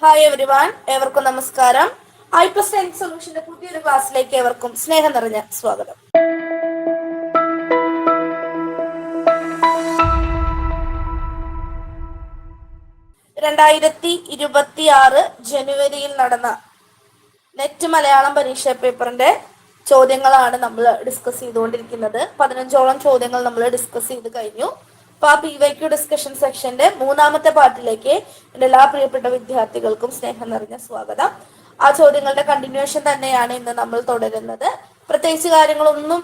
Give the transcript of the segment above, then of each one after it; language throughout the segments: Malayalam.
ഹായ് എവരിവൺ, ഏവർക്കും നമസ്കാരം. ഐപ്ലസ് സയൻസ് സൊല്യൂഷന്റെ പുതിയൊരു ക്ലാസ്സിലേക്ക് ഏവർക്കും സ്നേഹം നിറഞ്ഞ സ്വാഗതം. 2026 ജനുവരിയിൽ നടന്ന നെറ്റ് മലയാളം പരീക്ഷാ പേപ്പറിന്റെ ചോദ്യങ്ങളാണ് നമ്മൾ ഡിസ്കസ് ചെയ്തുകൊണ്ടിരിക്കുന്നത്. 15ഓളം ചോദ്യങ്ങൾ നമ്മൾ ഡിസ്കസ് ചെയ്ത് കഴിഞ്ഞു. അപ്പൊ ആ PYQ ഡിസ്കഷൻ സെക്ഷന്റെ മൂന്നാമത്തെ പാർട്ടിലേക്ക് എൻ്റെ എല്ലാ പ്രിയപ്പെട്ട വിദ്യാർത്ഥികൾക്കും സ്നേഹം നിറഞ്ഞ സ്വാഗതം. ആ ചോദ്യങ്ങളുടെ കണ്ടിന്യൂഷൻ തന്നെയാണ് ഇന്ന് നമ്മൾ തുടരുന്നത്. പ്രത്യേകിച്ച് കാര്യങ്ങളൊന്നും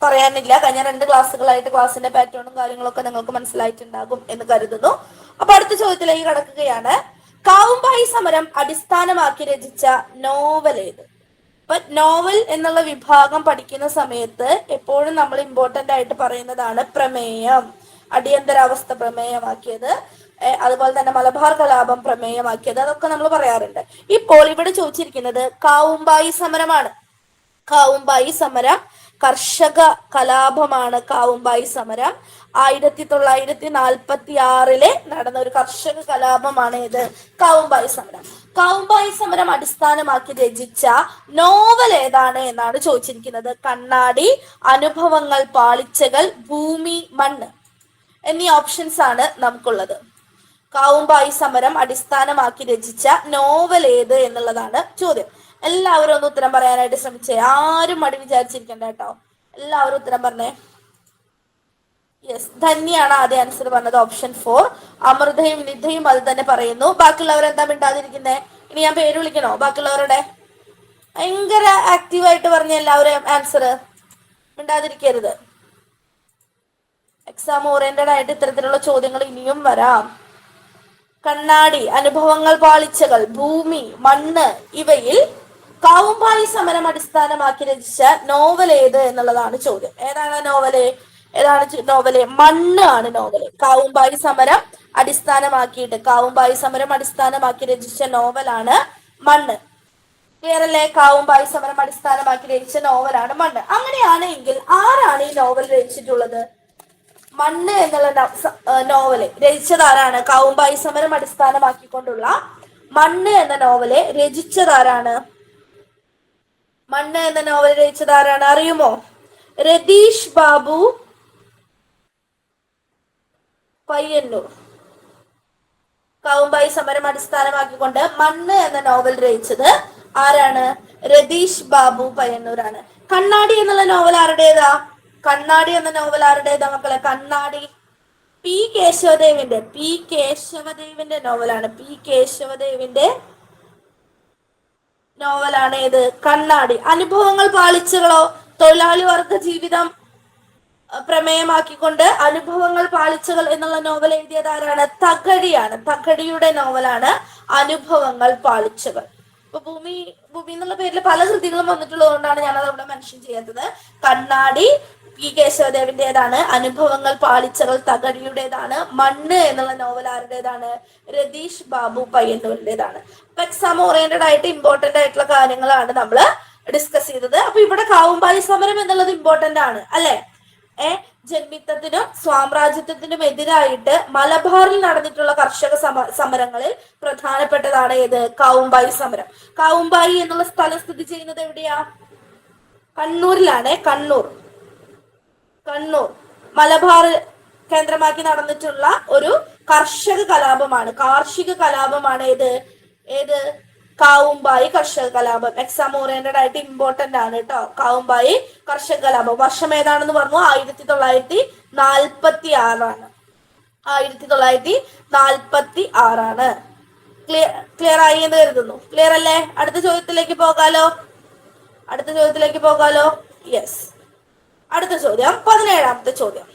പറയാനില്ല. കഴിഞ്ഞ 2 ക്ലാസ്സുകളായിട്ട് ക്ലാസ്സിന്റെ പാറ്റേണും കാര്യങ്ങളൊക്കെ നിങ്ങൾക്ക് മനസ്സിലായിട്ടുണ്ടാകും എന്ന് കരുതുന്നു. അപ്പൊ അടുത്ത ചോദ്യത്തിലേക്ക് കടക്കുകയാണ്. കാവുമ്പായി സമരം അടിസ്ഥാനമാക്കി രചിച്ച നോവൽ ഏത്? അപ്പൊ നോവൽ എന്നുള്ള വിഭാഗം പഠിക്കുന്ന സമയത്ത് എപ്പോഴും നമ്മൾ ഇമ്പോർട്ടന്റ് ആയിട്ട് പറയുന്നതാണ് പ്രമേയം. അടിയന്തരാവസ്ഥ പ്രമേയമാക്കിയത്, അതുപോലെ തന്നെ മലബാർ കലാപം പ്രമേയമാക്കിയത്, അതൊക്കെ നമ്മൾ പറയാറുണ്ട്. ഇപ്പോൾ ഇവിടെ ചോദിച്ചിരിക്കുന്നത് കാവുമ്പായി സമരമാണ്. കാവുമ്പായി സമരം കർഷക കലാപമാണ്. കാവുമ്പായി സമരം 1946 നടന്ന ഒരു കർഷക കലാപമാണ് ഇത് കാവുമ്പായി സമരം. കാവുമ്പായി സമരം അടിസ്ഥാനമാക്കി രചിച്ച നോവൽ ഏതാണ് എന്നാണ് ചോദിച്ചിരിക്കുന്നത്. കണ്ണാടി, അനുഭവങ്ങൾ, പാളിച്ചകൾ, ഭൂമി, മണ്ണ് എന്നീ ഓപ്ഷൻസ് ആണ് നമുക്കുള്ളത്. കാവുമ്പായി സമരം അടിസ്ഥാനമാക്കി രചിച്ച നോവൽ ഏത് എന്നുള്ളതാണ് ചോദ്യം. എല്ലാവരും ഒന്ന് ഉത്തരം പറയാനായിട്ട് ശ്രമിച്ചേ. ആരും മടി വിചാരിച്ചിരിക്കണ്ട കേട്ടോ. എല്ലാവരും ഉത്തരം പറഞ്ഞേ. യെസ്, ധന്യാണ് ആദ്യ ആൻസർ പറഞ്ഞത്, ഓപ്ഷൻ 4. അമൃതയും നിധയും അത് തന്നെ പറയുന്നു. ബാക്കിയുള്ളവർ എന്താ മിണ്ടാതിരിക്കുന്നേ? ഇനി ഞാൻ പേര് വിളിക്കണോ ബാക്കിയുള്ളവരുടെ? ഭയങ്കര ആക്റ്റീവായിട്ട് പറഞ്ഞ എല്ലാവരും ആൻസർ. മിണ്ടാതിരിക്കരുത്. എക്സാം ഓറിയന്റഡ് ആയിട്ട് ഇത്തരത്തിലുള്ള ചോദ്യങ്ങൾ ഇനിയും വരാം. കണ്ണാടി, അനുഭവങ്ങൾ, പാളിച്ചകൾ, ഭൂമി, മണ്ണ് ഇവയിൽ കാവുമ്പായി സമരം അടിസ്ഥാനമാക്കി രചിച്ച നോവൽ ഏത് എന്നുള്ളതാണ് ചോദ്യം. ഏതാണ് നോവല്? മണ്ണ് ആണ് നോവല്. കാവുമ്പായി സമരം അടിസ്ഥാനമാക്കി രചിച്ച നോവലാണ് മണ്ണ്. ക്ലിയർ അല്ലേ? കാവുമ്പായി സമരം അടിസ്ഥാനമാക്കി രചിച്ച നോവലാണ് മണ്ണ്. അങ്ങനെയാണെങ്കിൽ ആരാണ് ഈ നോവൽ രചിച്ചിട്ടുള്ളത്? മണ്ണ് എന്നുള്ള നോവല് രചിച്ചതാരാണ്? കാവുമ്പായി സമരം അടിസ്ഥാനമാക്കിക്കൊണ്ടുള്ള മണ്ണ് എന്ന നോവല് രചിച്ചതാരാണ്? അറിയുമോ? രതീഷ് ബാബു പയ്യന്നൂർ. കാവുമ്പായി സമരം അടിസ്ഥാനമാക്കിക്കൊണ്ട് മണ്ണ് എന്ന നോവൽ രചിച്ചത് ആരാണ്? രതീഷ് ബാബു പയ്യന്നൂരാണ്. കണ്ണാടി എന്നുള്ള നോവൽ ആരുടേതാ? മക്കളെ? കണ്ണാടി പി കേശവദേവിന്റെ നോവലാണ്. നോവലാണ് ഏത്? കണ്ണാടി. അനുഭവങ്ങൾ, പാളിച്ചകളോ? തൊഴിലാളി വർഗ ജീവിതം പ്രമേയമാക്കിക്കൊണ്ട് അനുഭവങ്ങൾ, പാളിച്ചകൾ എന്നുള്ള നോവൽ എഴുതിയത് ആരാണ്? തകഴിയാണ്. തകഴിയുടെ നോവലാണ് അനുഭവങ്ങൾ, പാളിച്ചകൾ. ഇപ്പൊ ഭൂമി എന്നുള്ള പേരിൽ പല കൃതികളും വന്നിട്ടുള്ളത് കൊണ്ടാണ് ഞാനത് അവിടെ മെൻഷൻ ചെയ്യാത്തത്. കണ്ണാടി പി കേശവദേവിന്റേതാണ്. അനുഭവങ്ങൾ, പാളിച്ചകൾ തകഴിയുടേതാണ്. മണ്ണ് എന്നുള്ള നോവൽ ആരുടേതാണ്? രതീഷ് ബാബു പയ്യന്നൂരിന്റേതാണ്. അപ്പൊ എക്സാം ഓറിയന്റഡ് ആയിട്ട് ഇമ്പോർട്ടന്റ് ആയിട്ടുള്ള കാര്യങ്ങളാണ് നമ്മൾ ഡിസ്കസ് ചെയ്തത്. അപ്പൊ ഇവിടെ കാവുമ്പായി സമരം എന്നുള്ളത് ഇമ്പോർട്ടന്റ് ആണ് അല്ലെ? ജന്മിത്തത്തിനും സാമ്രാജ്യത്വത്തിനും എതിരായിട്ട് മലബാറിൽ നടന്നിട്ടുള്ള കർഷക സമരങ്ങളിൽ പ്രധാനപ്പെട്ടതാണ് ഏത്? കാവുമ്പായി സമരം. കാവുമ്പായി എന്നുള്ള സ്ഥലം സ്ഥിതി ചെയ്യുന്നത് എവിടെയാ? കണ്ണൂരിലാണ്. കണ്ണൂർ മലബാർ കേന്ദ്രമാക്കി നടന്നിട്ടുള്ള ഒരു കാർഷിക കലാപമാണ് ഏത് കാവുമ്പായി കർഷക കലാപം. എക്സാം ഓറിയന്റഡ് ആയിട്ട് ഇമ്പോർട്ടന്റ് ആണ് കേട്ടോ. കാവുമ്പായി കർഷക കലാപം. വർഷം ഏതാണെന്ന് പറഞ്ഞു? 1946 1946. ക്ലിയർ ആയി എന്ന് കരുതുന്നു. ക്ലിയർ അല്ലേ? അടുത്ത ചോദ്യത്തിലേക്ക് പോകാലോ. യെസ്, അടുത്ത ചോദ്യം 17ാമത്തെ ചോദ്യം.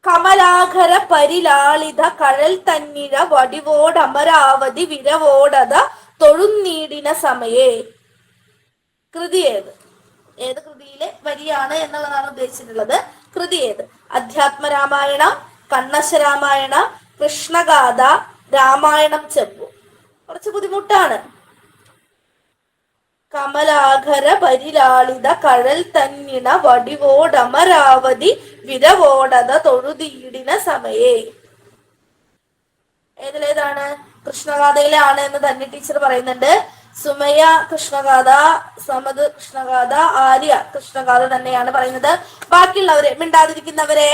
കമലാഘര പരിലാളിത കഴൽ തന്നിഴ വടിവോടമരാവതി വിരവോടത തൊഴുന്നീടിന സമയേ. കൃതി ഏത്? ഏത് കൃതിയിലെ വരിയാണ് എന്നുള്ളതാണ് ഉദ്ദേശിച്ചിട്ടുള്ളത്. കൃതി ഏത്? അധ്യാത്മരാമായണം, കണ്ണശരാമായണം, കൃഷ്ണഗാഥ, രാമായണം ചെമ്പു. കുറച്ച് ബുദ്ധിമുട്ടാണ്. കമലാഘര പരിലാളിത കഴൽ തന്നിണ വടിവോടമരാവതി വിരവോടത തൊഴുതീടിന സമയേ. ഏതിലേതാണ്? കൃഷ്ണഗാഥയിലെ ആണ് എന്ന് തന്നെ ടീച്ചർ പറയുന്നുണ്ട്. സുമയ്യ കൃഷ്ണഗാഥ, സമദ് കൃഷ്ണഗാഥ, ആര്യ കൃഷ്ണഗാഥ തന്നെയാണ് പറയുന്നത്. ബാക്കിയുള്ളവരെ, മിണ്ടാതിരിക്കുന്നവരെ,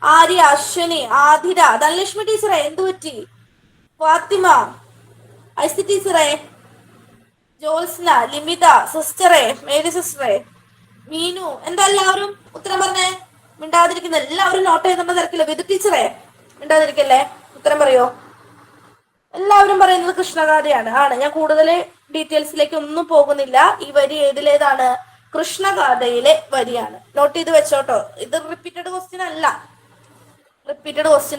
ആര്യ, അശ്വിനി, ആതിര, ധനലക്ഷ്മി ടീച്ചറെ എന്തു പറ്റി? ഫാത്തിമ, ഐസി ടീച്ചറെ, ജോത്സ്ന, ലിമിത സിസ്റ്ററെ, മേരി സിസ്റ്ററെ, മീനു, എന്താ എല്ലാവരും ഉത്തരം പറഞ്ഞേ? മിണ്ടാതിരിക്കുന്ന എല്ലാവരും നോട്ട് ചെയ്തുള്ള തിരക്കില്ല. വിധു ടീച്ചറെ മിണ്ടാതിരിക്കല്ലേ, ഉത്തരം പറയോ? എല്ലാവരും പറയുന്നത് കൃഷ്ണഗാഥയാണ്. ആണ്, ഞാൻ കൂടുതൽ ഡീറ്റെയിൽസിലേക്ക് ഒന്നും പോകുന്നില്ല. ഈ വരി ഏതിലേതാണ്? കൃഷ്ണഗാഥയിലെ വരിയാണ്. നോട്ട് ചെയ്ത് വെച്ചോട്ടോ. ഇത് റിപ്പീറ്റഡ് ക്വസ്റ്റ്യൻ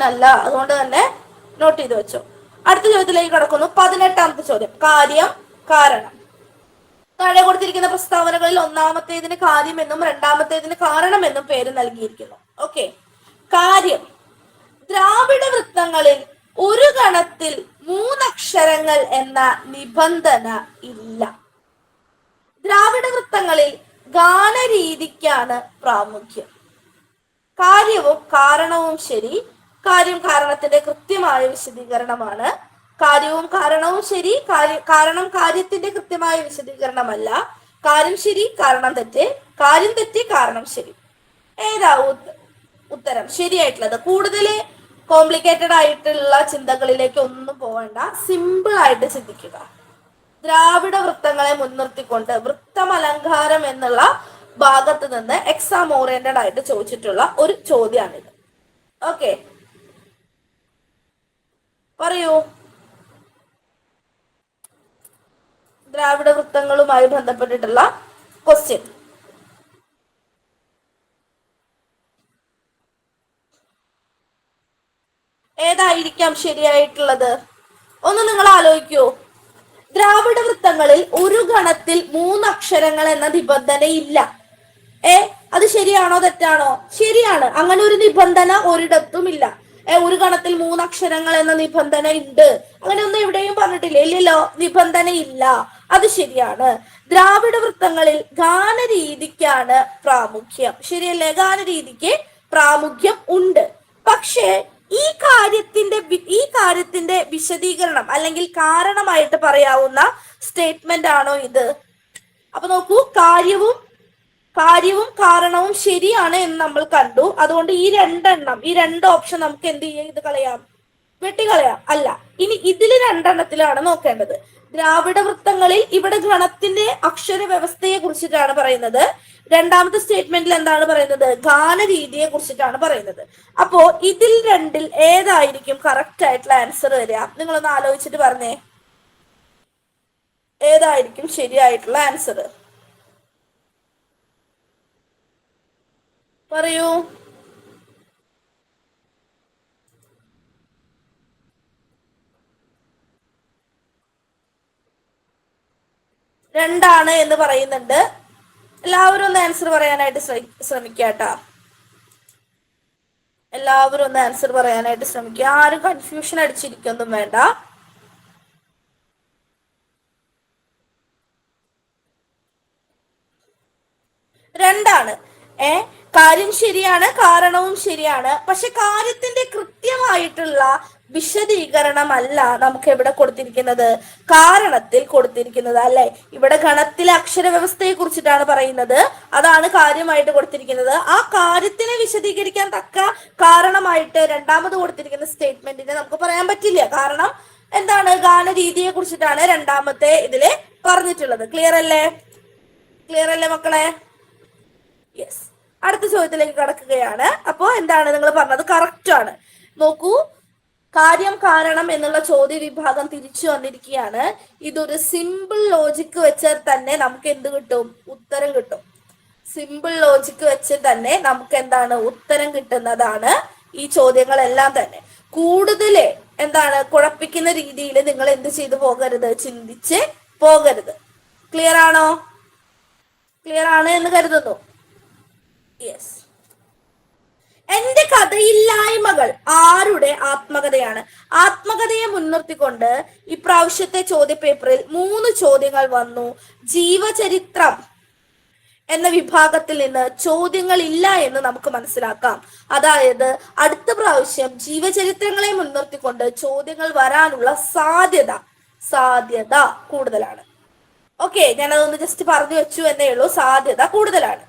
അല്ല, അതുകൊണ്ട് തന്നെ നോട്ട് ചെയ്ത് വെച്ചോ. അടുത്ത ചോദ്യത്തിലേക്ക് കടക്കുന്നു. 18ാമത്തെ ചോദ്യം, കാര്യം കാരണം. താഴെ കൊടുത്തിരിക്കുന്ന പ്രസ്താവനകളിൽ ഒന്നാമത്തേതിന് കാര്യം എന്നും രണ്ടാമത്തേതിന് കാരണം എന്നും പേര് നൽകിയിരിക്കുന്നു. ഓക്കെ, കാര്യം. ദ്രാവിഡ വൃത്തങ്ങളിൽ ഒരു ഗണത്തിൽ 3 അക്ഷരങ്ങൾ എന്ന നിബന്ധന ഇല്ല. ദ്രാവിഡ വൃത്തങ്ങളിൽ ഗാനരീതിക്കാണ് പ്രാമുഖ്യം. കാര്യവും കാരണവും ശരി, കാര്യം കാരണത്തിന്റെ കൃത്യമായ വിശദീകരണമാണ്. കാര്യവും കാരണവും ശരി, കാരണം കാര്യത്തിന്റെ കൃത്യമായ വിശദീകരണമല്ല. കാര്യം ശരി, കാരണം തെറ്റ്, കാര്യം തെറ്റ്, കാരണം ശരി. ഏതാ ഉത്തരം ശരിയായിട്ടുള്ളത്? കൂടുതൽ കോംപ്ലിക്കേറ്റഡ് ആയിട്ടുള്ള ചിന്തകളിലേക്ക് ഒന്നും പോകണ്ട, സിമ്പിൾ ആയിട്ട് ചിന്തിക്കുക. ദ്രാവിഡ വൃത്തങ്ങളെ മുൻനിർത്തിക്കൊണ്ട് വൃത്തമലങ്കാരം എന്നുള്ള ഭാഗത്ത് നിന്ന് എക്സാം ഓറിയന്റഡ് ആയിട്ട് ചോദിച്ചിട്ടുള്ള ഒരു ചോദ്യമാണിത്. ഓക്കെ, പറയൂ. ദ്രാവിഡ വൃത്തങ്ങളുമായി ബന്ധപ്പെട്ടിട്ടുള്ള ക്വസ്റ്റ്യൻ ഏതായിരിക്കാം ശരിയായിട്ടുള്ളത്? ഒന്ന് നിങ്ങൾ ആലോചിക്കൂ. ദ്രാവിഡ വൃത്തങ്ങളിൽ ഒരു ഗണത്തിൽ 3 അക്ഷരങ്ങൾ എന്ന നിബന്ധനയില്ല. അത് ശരിയാണോ തെറ്റാണോ? ശരിയാണ്. അങ്ങനെ ഒരു നിബന്ധന ഒരിടത്തും ഇല്ല. ഒരു ഗണത്തിൽ 3 അക്ഷരങ്ങൾ എന്ന നിബന്ധന ഉണ്ട്, അങ്ങനെ ഒന്നും എവിടെയും പറഞ്ഞിട്ടില്ല. ഇല്ലല്ലോ, നിബന്ധന ഇല്ല. അത് ശരിയാണ്. ദ്രാവിഡ വൃത്തങ്ങളിൽ ഗാനരീതിക്കാണ് പ്രാമുഖ്യം. ശരിയല്ലേ? ഗാനരീതിക്ക് പ്രാമുഖ്യം ഉണ്ട്. പക്ഷേ ഈ കാര്യത്തിന്റെ വിശദീകരണം അല്ലെങ്കിൽ കാരണമായിട്ട് പറയാവുന്ന സ്റ്റേറ്റ്മെന്റ് ആണോ ഇത്? അപ്പൊ നോക്കൂ, കാര്യവും കാരണവും ശരിയാണ് എന്ന് നമ്മൾ കണ്ടു. അതുകൊണ്ട് ഈ 2 ഓപ്ഷൻ നമുക്ക് എന്ത് ചെയ്ത് കളയാം? വെട്ടിക്കളയാം. അല്ല, ഇനി ഇതിൽ 2 നോക്കേണ്ടത്. ദ്രാവിഡ വൃത്തങ്ങളിൽ ഇവിടെ ഗണത്തിന്റെ അക്ഷര വ്യവസ്ഥയെ കുറിച്ചിട്ടാണ് പറയുന്നത്. രണ്ടാമത്തെ സ്റ്റേറ്റ്മെന്റിൽ എന്താണ് പറയുന്നത്? ഗാനരീതിയെ കുറിച്ചിട്ടാണ് പറയുന്നത്. അപ്പോ ഇതിൽ 2 ഏതായിരിക്കും കറക്റ്റ് ആയിട്ടുള്ള ആൻസർ വരിക? നിങ്ങളൊന്ന് ആലോചിച്ചിട്ട് പറഞ്ഞേ, ഏതായിരിക്കും ശരിയായിട്ടുള്ള ആൻസർ? പറയൂ. രണ്ടാണ് എന്ന് പറയുന്നുണ്ട്. എല്ലാവരും ഒന്ന് ആൻസർ പറയാനായിട്ട് ശ്രമിക്കാട്ടാ. എല്ലാവരും ഒന്ന് ആൻസർ പറയാനായിട്ട് ശ്രമിക്കുക. ആരും കൺഫ്യൂഷൻ അടിച്ചിരിക്കൊന്നും വേണ്ട. രണ്ടാണ്. കാര്യം ശരിയാണ്, കാരണവും ശരിയാണ്. പക്ഷെ കാര്യത്തിന്റെ കൃത്യമായിട്ടുള്ള വിശദീകരണമല്ല നമുക്ക് എവിടെ കൊടുത്തിരിക്കുന്നത്? കാരണത്തിൽ കൊടുത്തിരിക്കുന്നത്. അല്ലെ, ഇവിടെ ഗണത്തിലെ അക്ഷരവ്യവസ്ഥയെ കുറിച്ചിട്ടാണ് പറയുന്നത്. അതാണ് കാര്യമായിട്ട് കൊടുത്തിരിക്കുന്നത്. ആ കാര്യത്തിനെ വിശദീകരിക്കാൻ തക്ക കാരണമായിട്ട് രണ്ടാമത് കൊടുത്തിരിക്കുന്ന സ്റ്റേറ്റ്മെന്റിനെ നമുക്ക് പറയാൻ പറ്റില്ല. കാരണം എന്താണ്? ഗാനരീതിയെ കുറിച്ചിട്ടാണ് രണ്ടാമത്തെ ഇതില് പറഞ്ഞിട്ടുള്ളത്. ക്ലിയർ അല്ലേ? മക്കളെ? യെസ്. അടുത്ത ചോദ്യത്തിലേക്ക് കടക്കുകയാണ്. അപ്പോ എന്താണ് നിങ്ങൾ പറഞ്ഞത്? കറക്റ്റ് ആണ്. നോക്കൂ, കാര്യം കാരണം എന്നുള്ള ചോദ്യ വിഭാഗം തിരിച്ചു വന്നിരിക്കുകയാണ്. ഇതൊരു സിമ്പിൾ ലോജിക്ക് വെച്ചാൽ തന്നെ നമുക്ക് എന്ത് കിട്ടും? ഉത്തരം കിട്ടും. സിമ്പിൾ ലോജിക്ക് വെച്ച് തന്നെ നമുക്ക് എന്താണ്? ഉത്തരം കിട്ടുന്നതാണ് ഈ ചോദ്യങ്ങളെല്ലാം തന്നെ. കൂടുതൽ എന്താണ് കുഴപ്പിക്കുന്ന രീതിയിൽ നിങ്ങൾ എന്ത് ചെയ്തു പോകരുത്, ചിന്തിച്ച് പോകരുത്. ക്ലിയർ ആണോ? ക്ലിയർ ആണ് എന്ന് കരുതുന്നു. യെസ്. എന്റെ കഥയില്ലായ്മകൾ ആരുടെ ആത്മകഥയാണ്? ആത്മകഥയെ മുൻനിർത്തിക്കൊണ്ട് ഇപ്രാവശ്യത്തെ ചോദ്യപേപ്പറിൽ 3 ചോദ്യങ്ങൾ വന്നു. ജീവചരിത്രം എന്ന വിഭാഗത്തിൽ നിന്ന് ചോദ്യങ്ങൾ ഇല്ല എന്ന് നമുക്ക് മനസ്സിലാക്കാം. അതായത് അടുത്ത പ്രാവശ്യം ജീവചരിത്രങ്ങളെ മുൻനിർത്തിക്കൊണ്ട് ചോദ്യങ്ങൾ വരാനുള്ള സാധ്യത കൂടുതലാണ്. ഓക്കെ, ഞാനതൊന്ന് ജസ്റ്റ് പറഞ്ഞു വെച്ചു എന്നേ ഉള്ളൂ. സാധ്യത കൂടുതലാണ്.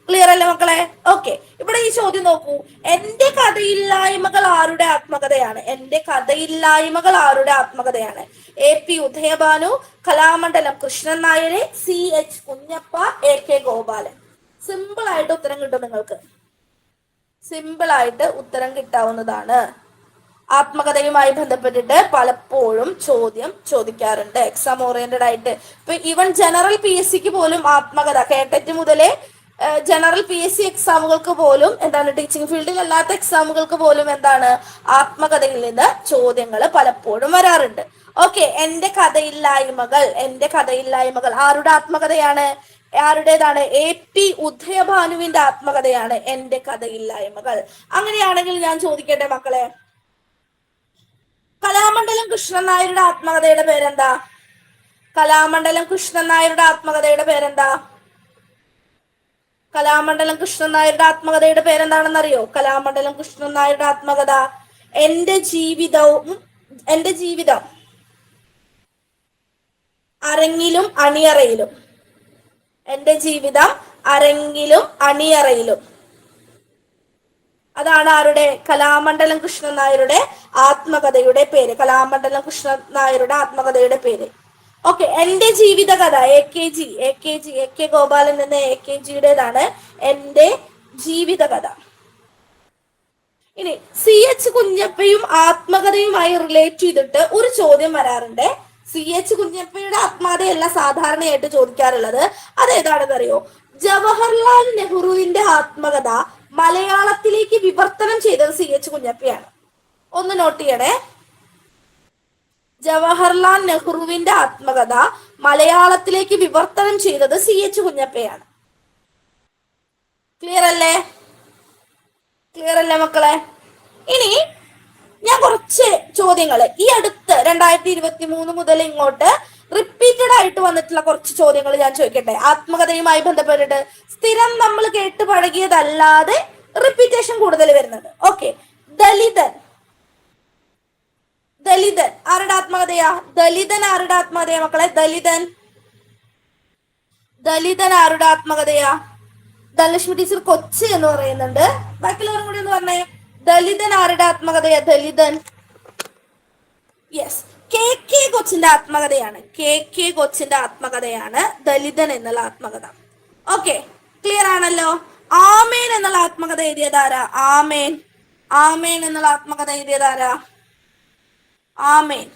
ക്ലിയർ അല്ലേ മക്കളെ? ഓക്കെ, ഇവിടെ ഈ ചോദ്യം നോക്കൂ. എന്റെ കഥയില്ലായ്മകൾ ആരുടെ ആത്മകഥയാണ്? എന്റെ കഥയില്ലായ്മകൾ ആരുടെ ആത്മകഥയാണ്? AP ഉദയഭാനു, കലാമണ്ഡലം കൃഷ്ണൻ നായരെ, CH Kunjappa, AK Gopalan. Simple ആയിട്ട് ഉത്തരം കിട്ടും നിങ്ങൾക്ക്. സിമ്പിൾ ആയിട്ട് ഉത്തരം കിട്ടാവുന്നതാണ്. ആത്മകഥയുമായി ബന്ധപ്പെട്ടിട്ട് പലപ്പോഴും ചോദ്യം ചോദിക്കാറുണ്ട് എക്സാം ഓറിയന്റഡ് ആയിട്ട്. ഇപ്പൊ ഈവൻ ജനറൽ PSCക്ക് പോലും ആത്മകഥ, കേട്ടറ്റ് മുതലേ ജനറൽ PSC എക്സാമുകൾക്ക് പോലും എന്താണ്, ടീച്ചിങ് ഫീൽഡിൽ അല്ലാത്ത എക്സാമുകൾക്ക് പോലും എന്താണ്, ആത്മകഥയിൽ നിന്ന് ചോദ്യങ്ങൾ പലപ്പോഴും വരാറുണ്ട്. ഓക്കെ, എന്റെ കഥയില്ലായ്മകൾ ആരുടെ ആത്മകഥയാണ്? ആരുടേതാണ്? AP ഉദയഭാനുവിന്റെ ആത്മകഥയാണ് എന്റെ കഥയില്ലായ്മകൾ. അങ്ങനെയാണെങ്കിൽ ഞാൻ ചോദിക്കട്ടെ മക്കളെ, കലാമണ്ഡലം കൃഷ്ണൻ നായരുടെ ആത്മകഥയുടെ പേരെന്താ? കലാമണ്ഡലം കൃഷ്ണൻ നായരുടെ ആത്മകഥയുടെ പേരെന്താ? കലാമണ്ഡലം കൃഷ്ണൻ നായരുടെ ആത്മകഥയുടെ പേരെന്താണെന്ന് അറിയോ? കലാമണ്ഡലം കൃഷ്ണൻ നായരുടെ ആത്മകഥ എന്റെ ജീവിതം അരങ്ങിലും അണിയറയിലും. എന്റെ ജീവിതം അരങ്ങിലും അണിയറയിലും. അതാണ് ആരുടെ? കലാമണ്ഡലം കൃഷ്ണൻ നായരുടെ ആത്മകഥയുടെ പേര്. കലാമണ്ഡലം കൃഷ്ണൻ നായരുടെ ആത്മകഥയുടെ പേര്. ഓക്കെ, എന്റെ ജീവിതകഥ AK ഗോപാലൻ എന്ന AKGയുടേതാണ് എന്റെ ജീവിതകഥ. ഇനി CH കുഞ്ഞപ്പയും ആത്മകഥയുമായി റിലേറ്റ് ചെയ്തിട്ട് ഒരു ചോദ്യം വരാറുണ്ട്. CH കുഞ്ഞപ്പയുടെ ആത്മകഥയല്ല സാധാരണയായിട്ട് ചോദിക്കാറുള്ളത്. അതേതാണെന്ന് അറിയോ? ജവഹർലാൽ നെഹ്റുവിന്റെ ആത്മകഥ മലയാളത്തിലേക്ക് വിവർത്തനം ചെയ്തത് CH കുഞ്ഞപ്പയാണ്. ഒന്ന് നോട്ട് ചെയ്യണേ. ജവഹർലാൽ നെഹ്റുവിന്റെ ആത്മകഥ മലയാളത്തിലേക്ക് വിവർത്തനം ചെയ്തത് CH കുഞ്ഞപ്പയാണ്. ക്ലിയർ അല്ലേ മക്കളെ? ഇനി ഞാൻ കുറച്ച് ചോദ്യങ്ങൾ ഈ അടുത്ത് 2023 മുതൽ ഇങ്ങോട്ട് റിപ്പീറ്റഡ് ആയിട്ട് വന്നിട്ടുള്ള കുറച്ച് ചോദ്യങ്ങൾ ഞാൻ ചോദിക്കട്ടെ. ആത്മകഥയുമായി ബന്ധപ്പെട്ടിട്ട് സ്ഥിരം നമ്മൾ കേട്ട് പഴകിയതല്ലാതെ റിപ്പീറ്റേഷൻ കൂടുതൽ വരുന്നത്. ഓക്കെ, ദലിതൻ ആരുടെ ആത്മകഥയാ? ദലിതൻ ആരുടെ ആത്മകഥയാ മക്കളെ? ദലിതൻ ആരുടെ ആത്മകഥയാ? ധനലക്ഷ്മി ടീച്ചർ കൊച്ച് എന്ന് പറയുന്നുണ്ട്. ബാക്കിയുള്ളവരും കൂടി ഒന്ന് പറഞ്ഞേ. ദലിതൻ ആരുടെ ആത്മകഥയാ? ദലിതൻ, യെസ്, KK കൊച്ചിന്റെ ആത്മകഥയാണ്. KK കൊച്ചിന്റെ ആത്മകഥയാണ് ദലിതൻ എന്നുള്ള ആത്മകഥ. ഓക്കെ, ക്ലിയർ ആണല്ലോ? ആമേൻ എന്നുള്ള ആത്മകഥ എഴുതിയതാരാ? ആമേൻ എന്നുള്ള ആത്മകഥ എഴുതിയതാരാ? ആമേൻ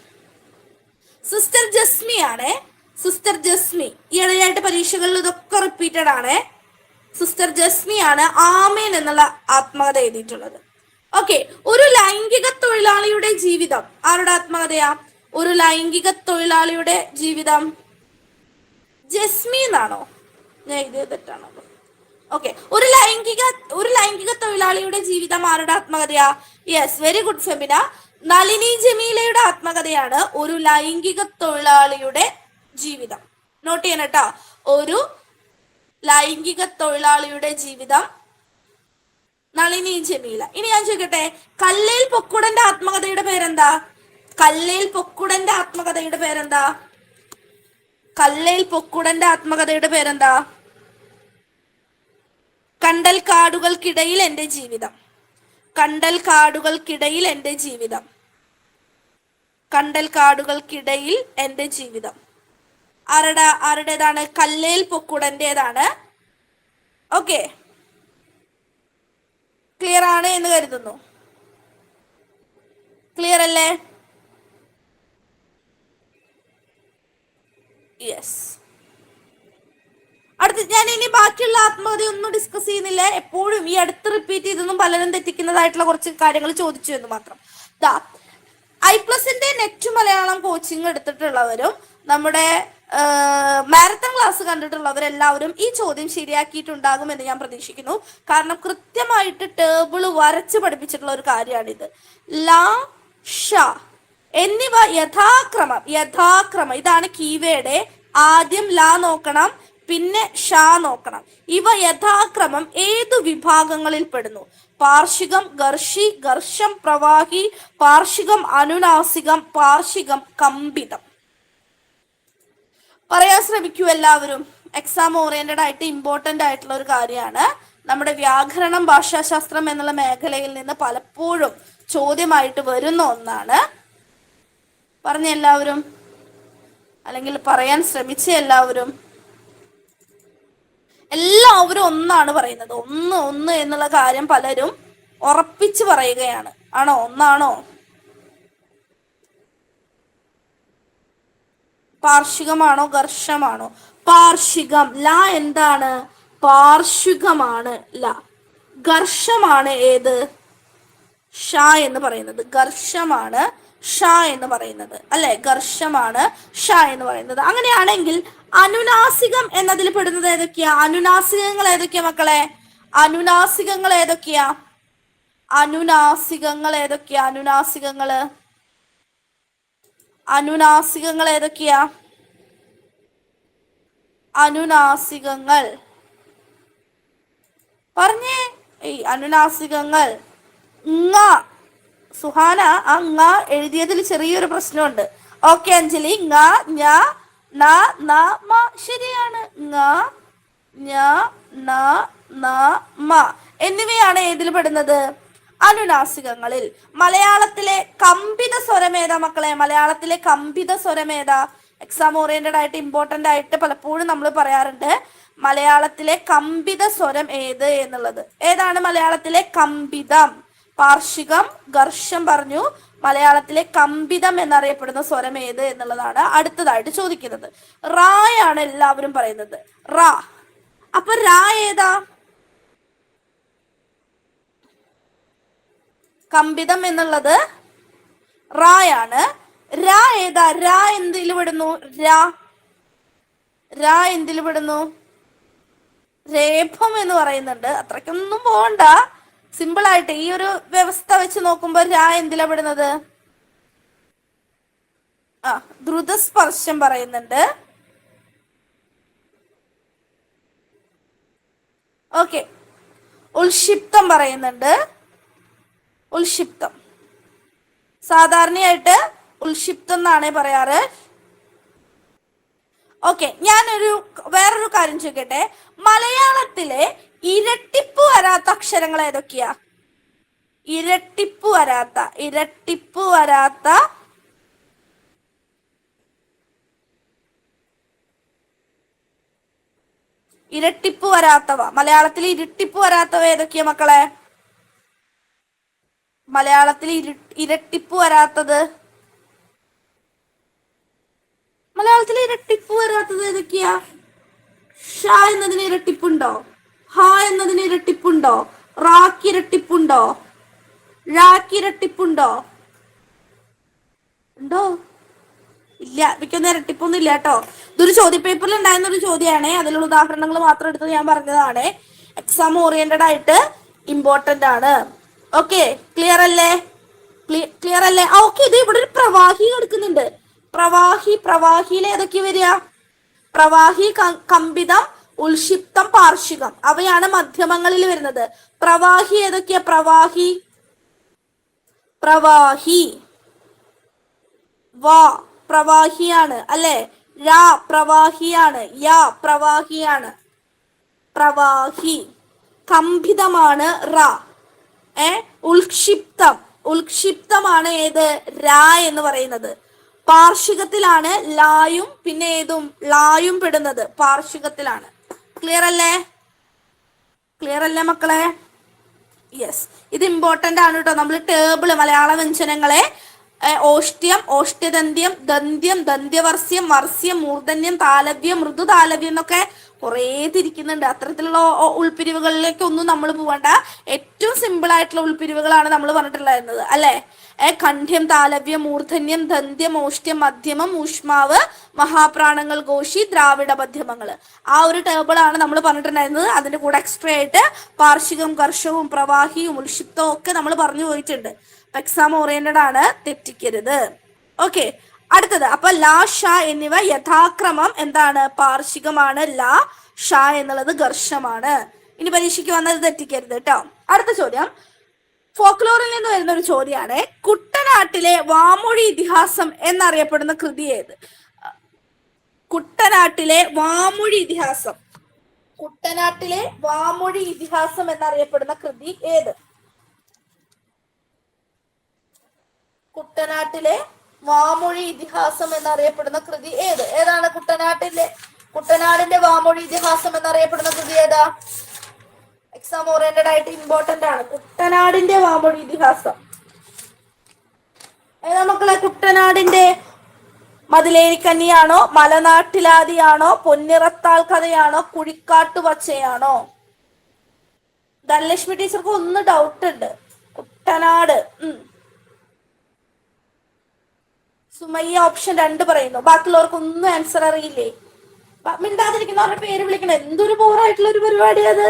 സിസ്റ്റർ ജസ്മി ആണ്. സിസ്റ്റർ ജസ്മി ഈയിടെയായിട്ട് പരീക്ഷകളിൽ ഇതൊക്കെ റിപ്പീറ്റഡ് ആണ്. സിസ്റ്റർ ജസ്മി ആണ് ആമേൻ എന്നുള്ള ആത്മകഥ എഴുതിയിട്ടുള്ളത്. ഓക്കെ, ഒരു ലൈംഗിക തൊഴിലാളിയുടെ ജീവിതം ആരുടെ ആത്മകഥയാ? ഒരു ലൈംഗിക തൊഴിലാളിയുടെ ജീവിതം ജസ്മി എന്നാണോ? ഞാൻ എഴുതിയത് തെറ്റാണോ? ഓക്കെ, ഒരു ലൈംഗിക തൊഴിലാളിയുടെ ജീവിതം ആരുടെ ആത്മകഥയാ? Yes, very good Femina. Nalini ജമീലയുടെ ആത്മകഥയാണ് ഒരു ലൈംഗിക തൊഴിലാളിയുടെ ജീവിതം. നോട്ട് ചെയ്യണം കേട്ടോ, ഒരു ലൈംഗിക തൊഴിലാളിയുടെ ജീവിതം, നളിനി ജമീല. ഇനി ഞാൻ ചോദിക്കട്ടെ, കല്ലേൽ പൊക്കുടന്റെ ആത്മകഥയുടെ പേരെന്താ? കല്ലേൽ പൊക്കുടന്റെ ആത്മകഥയുടെ പേരെന്താ? കല്ലേൽ പൊക്കുടന്റെ ആത്മകഥയുടെ പേരെന്താ? കണ്ടൽ കാടുകൾക്കിടയിൽ എന്റെ ജീവിതം. കണ്ടൽ കാടുകൾക്കിടയിൽ എന്റെ ജീവിതം. കണ്ടൽ കാടുകൾക്കിടയിൽ എന്റെ ജീവിതം ആരുടേതാണ്? കല്ലേൽ പൊക്കുടന്റേതാണ്. ഓക്കെ, ക്ലിയർ ആണ് എന്ന് കരുതുന്നു. ക്ലിയർ അല്ലേ? യെസ്. അടുത്ത് ഞാൻ ഇനി ബാക്കിയുള്ള ആത്മകഥ ഒന്നും ഡിസ്കസ് ചെയ്യുന്നില്ല. എപ്പോഴും ഈ അടുത്ത് റിപ്പീറ്റ് ചെയ്തൊന്നും പലരും തെറ്റിക്കുന്നതായിട്ടുള്ള കുറച്ച് കാര്യങ്ങൾ ചോദിച്ചു എന്ന് മാത്രം. I+ന്റെ നെറ്റ് മലയാളം കോച്ചിങ് എടുത്തിട്ടുള്ളവരും നമ്മുടെ മാരത്തൺ ക്ലാസ് കണ്ടിട്ടുള്ളവരെല്ലാവരും ഈ ചോദ്യം ശരിയാക്കിയിട്ടുണ്ടാകുമെന്ന് ഞാൻ പ്രതീക്ഷിക്കുന്നു. കാരണം കൃത്യമായിട്ട് ടേബിള് വരച്ച് പഠിപ്പിച്ചിട്ടുള്ള ഒരു കാര്യമാണിത്. ല, ഷ എന്നിവ യഥാക്രമം ഇതാണ് കീവേഡ്. ആദ്യം ല നോക്കണം, പിന്നെ ഷാ നോക്കണം. ഇവ യഥാക്രമം ഏതു വിഭാഗങ്ങളിൽ പെടുന്നു? പാർഷികം, ഗർഷി, ഗർഷം, പ്രവാഹി, പാർഷികം അനുനാസികം, പാർഷികം കമ്പിതം. പറയാൻ ശ്രമിക്കൂ എല്ലാവരും. എക്സാം ഓറിയന്റഡ് ആയിട്ട് ഇമ്പോർട്ടന്റ് ആയിട്ടുള്ള ഒരു കാര്യമാണ്. നമ്മുടെ വ്യാകരണം, ഭാഷാശാസ്ത്രം എന്നുള്ള മേഖലയിൽ നിന്ന് പലപ്പോഴും ചോദ്യമായിട്ട് വരുന്ന ഒന്നാണ്. പറഞ്ഞ എല്ലാവരും, അല്ലെങ്കിൽ പറയാൻ ശ്രമിച്ച എല്ലാവരും ഒന്നാണ് പറയുന്നത്. ഒന്ന് എന്നുള്ള കാര്യം പലരും ഉറപ്പിച്ച് പറയുകയാണ്. ആണോ? ഒന്നാണോ? പാർഷികമാണോ ഗർഷമാണോ? പാർഷികം. ല എന്താണ്? പാർഷികമാണ് ല. ഗർഷമാണ് ഏത്? ഷ എന്ന് പറയുന്നത്. ഗർഷമാണ് ഷ എന്ന് പറയുന്നത്, അല്ലെ? ഗർഷമാണ് ഷ എന്ന് പറയുന്നത്. അങ്ങനെയാണെങ്കിൽ അനുനാസികം എന്നതിൽ പെടുന്നത് ഏതൊക്കെയാ? അനുനാസികങ്ങൾ ഏതൊക്കെയാ മക്കളെ? അനുനാസികങ്ങൾ ഏതൊക്കെയാ? അനുനാസികങ്ങൾ ഏതൊക്കെയാ? അനുനാസികങ്ങൾ ഏതൊക്കെയാ? അനുനാസികങ്ങൾ പറഞ്ഞേ. അനുനാസികങ്ങൾ സുഹാന, ആ ങ എഴുതിയതിൽ ചെറിയൊരു പ്രശ്നമുണ്ട്. ഓക്കെ അഞ്ജലി. ങ, ഞ, ന, ന, മ. ശരിയാണ്. ങ, ഞ, ന, ന, മ എന്നിവയാണ് ഏതിൽ പെടുന്നത്? അനുനാസികങ്ങളിൽ. മലയാളത്തിലെ കമ്പിത സ്വരമേതാ മക്കളെ? മലയാളത്തിലെ കമ്പിത സ്വരമേതാ? എക്സാം ഓറിയന്റഡ് ആയിട്ട് ഇമ്പോർട്ടന്റ് ആയിട്ട് പലപ്പോഴും നമ്മൾ പറയാറുണ്ട് മലയാളത്തിലെ കമ്പിത സ്വരം ഏത് എന്നുള്ളത്. ഏതാണ് മലയാളത്തിലെ കമ്പിതം? പാർഷികം, ഗർഷം പറഞ്ഞു. മലയാളത്തിലെ കമ്പിതം എന്നറിയപ്പെടുന്ന സ്വരം ഏത് എന്നുള്ളതാണ് അടുത്തതായിട്ട് ചോദിക്കുന്നത്. റായാണ് എല്ലാവരും പറയുന്നത്. റാ. അപ്പൊ റാ ഏതാ? കമ്പിതം എന്നുള്ളത് റായാണ്. രാ ഏതാ? രാ എന്തിൽ പെടുന്നു? രാ എന്തിൽ പെടുന്നു? രേഫം എന്ന് പറയുന്നുണ്ട്. അത്രയ്ക്കൊന്നും പോകണ്ട. സിമ്പിൾ ആയിട്ട് ഈ ഒരു വ്യവസ്ഥ വെച്ച് നോക്കുമ്പോൾ രാ എന്തിലാ പെടുന്നത്? ദ്രുതസ്പർശം പറയുന്നുണ്ട്. ഓക്കെ. ഉൽക്ഷിപ്തം പറയുന്നുണ്ട്. ഉൽക്ഷിപ്തം സാധാരണയായിട്ട് ഉൽക്ഷിപ്തം എന്നാണ് പറയാറ്. ഓക്കെ, വേറൊരു കാര്യം ചോദിക്കട്ടെ. മലയാളത്തിലെ ഇരട്ടിപ്പ് വരാത്ത അക്ഷരങ്ങൾ ഏതൊക്കെയാ? ഇരട്ടിപ്പ് വരാത്തവ മലയാളത്തിൽ ഇരട്ടിപ്പ് വരാത്തവ ഏതൊക്കെയാ മക്കളെ? മലയാളത്തിൽ ഇരട്ടിപ്പ് വരാത്തത് ഏതൊക്കെയാ? ഷ എന്നതിന് ഇരട്ടിപ്പുണ്ടോ? ഹ എന്നതിന് ഇരട്ടിപ്പുണ്ടോ? റാക്ക് ഇരട്ടിപ്പുണ്ടോ? ഴാക്ക് ഇരട്ടിപ്പുണ്ടോ? ഉണ്ടോ? ഇല്ല. മിക്കൊന്നും ഇരട്ടിപ്പൊന്നും ഇല്ല കേട്ടോ. ഇതൊരു ചോദ്യപേപ്പറിൽ ഉണ്ടായിരുന്ന ഒരു ചോദ്യമാണ്. അതിലുള്ള ഉദാഹരണങ്ങൾ മാത്രം എടുത്ത് ഞാൻ പറഞ്ഞതാണ്. എക്സാം ഓറിയന്റഡ് ആയിട്ട് ഇമ്പോർട്ടന്റ് ആണ്. ഓക്കെ, ക്ലിയർ അല്ലേ? ഓക്കെ. ഇത് ഇവിടെ ഒരു പ്രവാഹി എടുക്കുന്നുണ്ട്. പ്രവാഹിയിൽ ഏതൊക്കെ വരിക? പ്രവാഹി, കമ്പിതം, ഉൽക്ഷിപ്തം, പാർഷികം അവയാണ് മധ്യമങ്ങളിൽ വരുന്നത്. പ്രവാഹി ഏതൊക്കെയാ? പ്രവാഹി വാ പ്രവാഹിയാണ്, അല്ലെ? രാ പ്രവാഹിയാണ്. യാ പ്രവാഹിയാണ്. പ്രവാഹി. കമ്പിതമാണ് റാ. ഉൽക്ഷിപ്തമാണ് ഏത്? രാ എന്ന് പറയുന്നത്. പാർഷികത്തിലാണ് ലായും പിന്നെ ഏതും ലായും പെടുന്നത്. പാർഷികത്തിലാണ്. ക്ലിയർ അല്ലേ മക്കളെ? യെസ്, ഇത് ഇമ്പോർട്ടന്റ് ആണ് കേട്ടോ. നമ്മൾ ടേബിള് മലയാള വ്യഞ്ജനങ്ങളെ ഓഷ്ട്യം, ഓഷ്ട്യദന്ത്യം, ദന്ത്യം, ദന്ത്യവർസ്യം, വർസ്യം, മൂർധന്യം, താലവ്യം, മൃദുതാലവ്യം എന്നൊക്കെ കുറേ തിരിക്കുന്നുണ്ട്. അത്തരത്തിലുള്ള ഉൾപ്പിരിവുകളിലേക്ക് ഒന്നും നമ്മൾ പോകണ്ട. ഏറ്റവും സിമ്പിൾ ആയിട്ടുള്ള ഉൾപ്പിരിവുകളാണ് നമ്മൾ പറഞ്ഞിട്ടുണ്ടായിരുന്നത്, അല്ലെ? കണ്ഠ്യം, താലവ്യം, മൂർധന്യം, ദന്ത്യം, ഓഷ്ട്യം, മധ്യമം, ഊഷ്മാവ്, മഹാപ്രാണങ്ങൾ, ഘോഷി, ദ്രാവിഡ മധ്യമങ്ങൾ. ആ ഒരു ടേബിളാണ് നമ്മൾ പറഞ്ഞിട്ടുണ്ടായിരുന്നത്. അതിന്റെ കൂടെ എക്സ്ട്രാ ആയിട്ട് പാർഷികം, കർഷവും, പ്രവാഹിയും, ഉൽക്ഷിപ്തവും ഒക്കെ നമ്മൾ പറഞ്ഞു പോയിട്ടുണ്ട്. എക്സാം ഓറിയന്റഡ് ആണ്, തെറ്റിക്കരുത്. ഓക്കെ, അടുത്തത് അപ്പൊ ലാ ഷ എന്നിവ യഥാക്രമം എന്താണ് പാർശ്വികമാണ്. ലാ ഷ എന്നുള്ളത് ഘർഷമാണ്. ഇനി പരീക്ഷയ്ക്ക് വന്നത് തെറ്റിക്കരുത് കേട്ടോ. അടുത്ത ചോദ്യം ഫോക്ലോറിൽ നിന്ന് വരുന്ന ഒരു ചോദ്യമാണ്. കുട്ടനാട്ടിലെ വാമൊഴി ഇതിഹാസം എന്നറിയപ്പെടുന്ന കൃതി ഏത്? കുട്ടനാട്ടിലെ വാമൊഴി ഇതിഹാസം, കുട്ടനാട്ടിലെ വാമൊഴി ഇതിഹാസം എന്നറിയപ്പെടുന്ന കൃതി ഏത്? കുട്ടനാട്ടിലെ വാമൊഴി ഇതിഹാസം എന്നറിയപ്പെടുന്ന കൃതി ഏത്? ഏതാണ് കുട്ടനാടിന്റെ വാമൊഴി ഇതിഹാസം എന്നറിയപ്പെടുന്ന കൃതി ഏതാ? എക്സാം ഓറിയന്റഡ് ആയിട്ട് ഇമ്പോർട്ടന്റ് ആണ്. കുട്ടനാടിന്റെ വാമൊഴി ഇതിഹാസം ഏതാ മക്കളെ? കുട്ടനാടിന്റെ മതിലേരിക്കന്നിയാണോ, മലനാട്ടിലാദിയാണോ, പൊന്നിറത്താൾ കഥയാണോ, കുഴിക്കാട്ടുപച്ചയാണോ? ധനലക്ഷ്മി ടീച്ചർക്ക് ഒന്ന് ഡൗട്ട് ഉണ്ട്. കുട്ടനാട്. സുമയ്യ ഓപ്ഷൻ 2 പറയുന്നു. ബാക്കിയുള്ളവർക്ക് ഒന്നും ആൻസർ അറിയില്ലേ? മിണ്ടാതിരിക്കുന്നവരുടെ പേര് വിളിക്കണം. എന്തൊരു ബോറായിട്ടുള്ള ഒരു പരിപാടി അത്.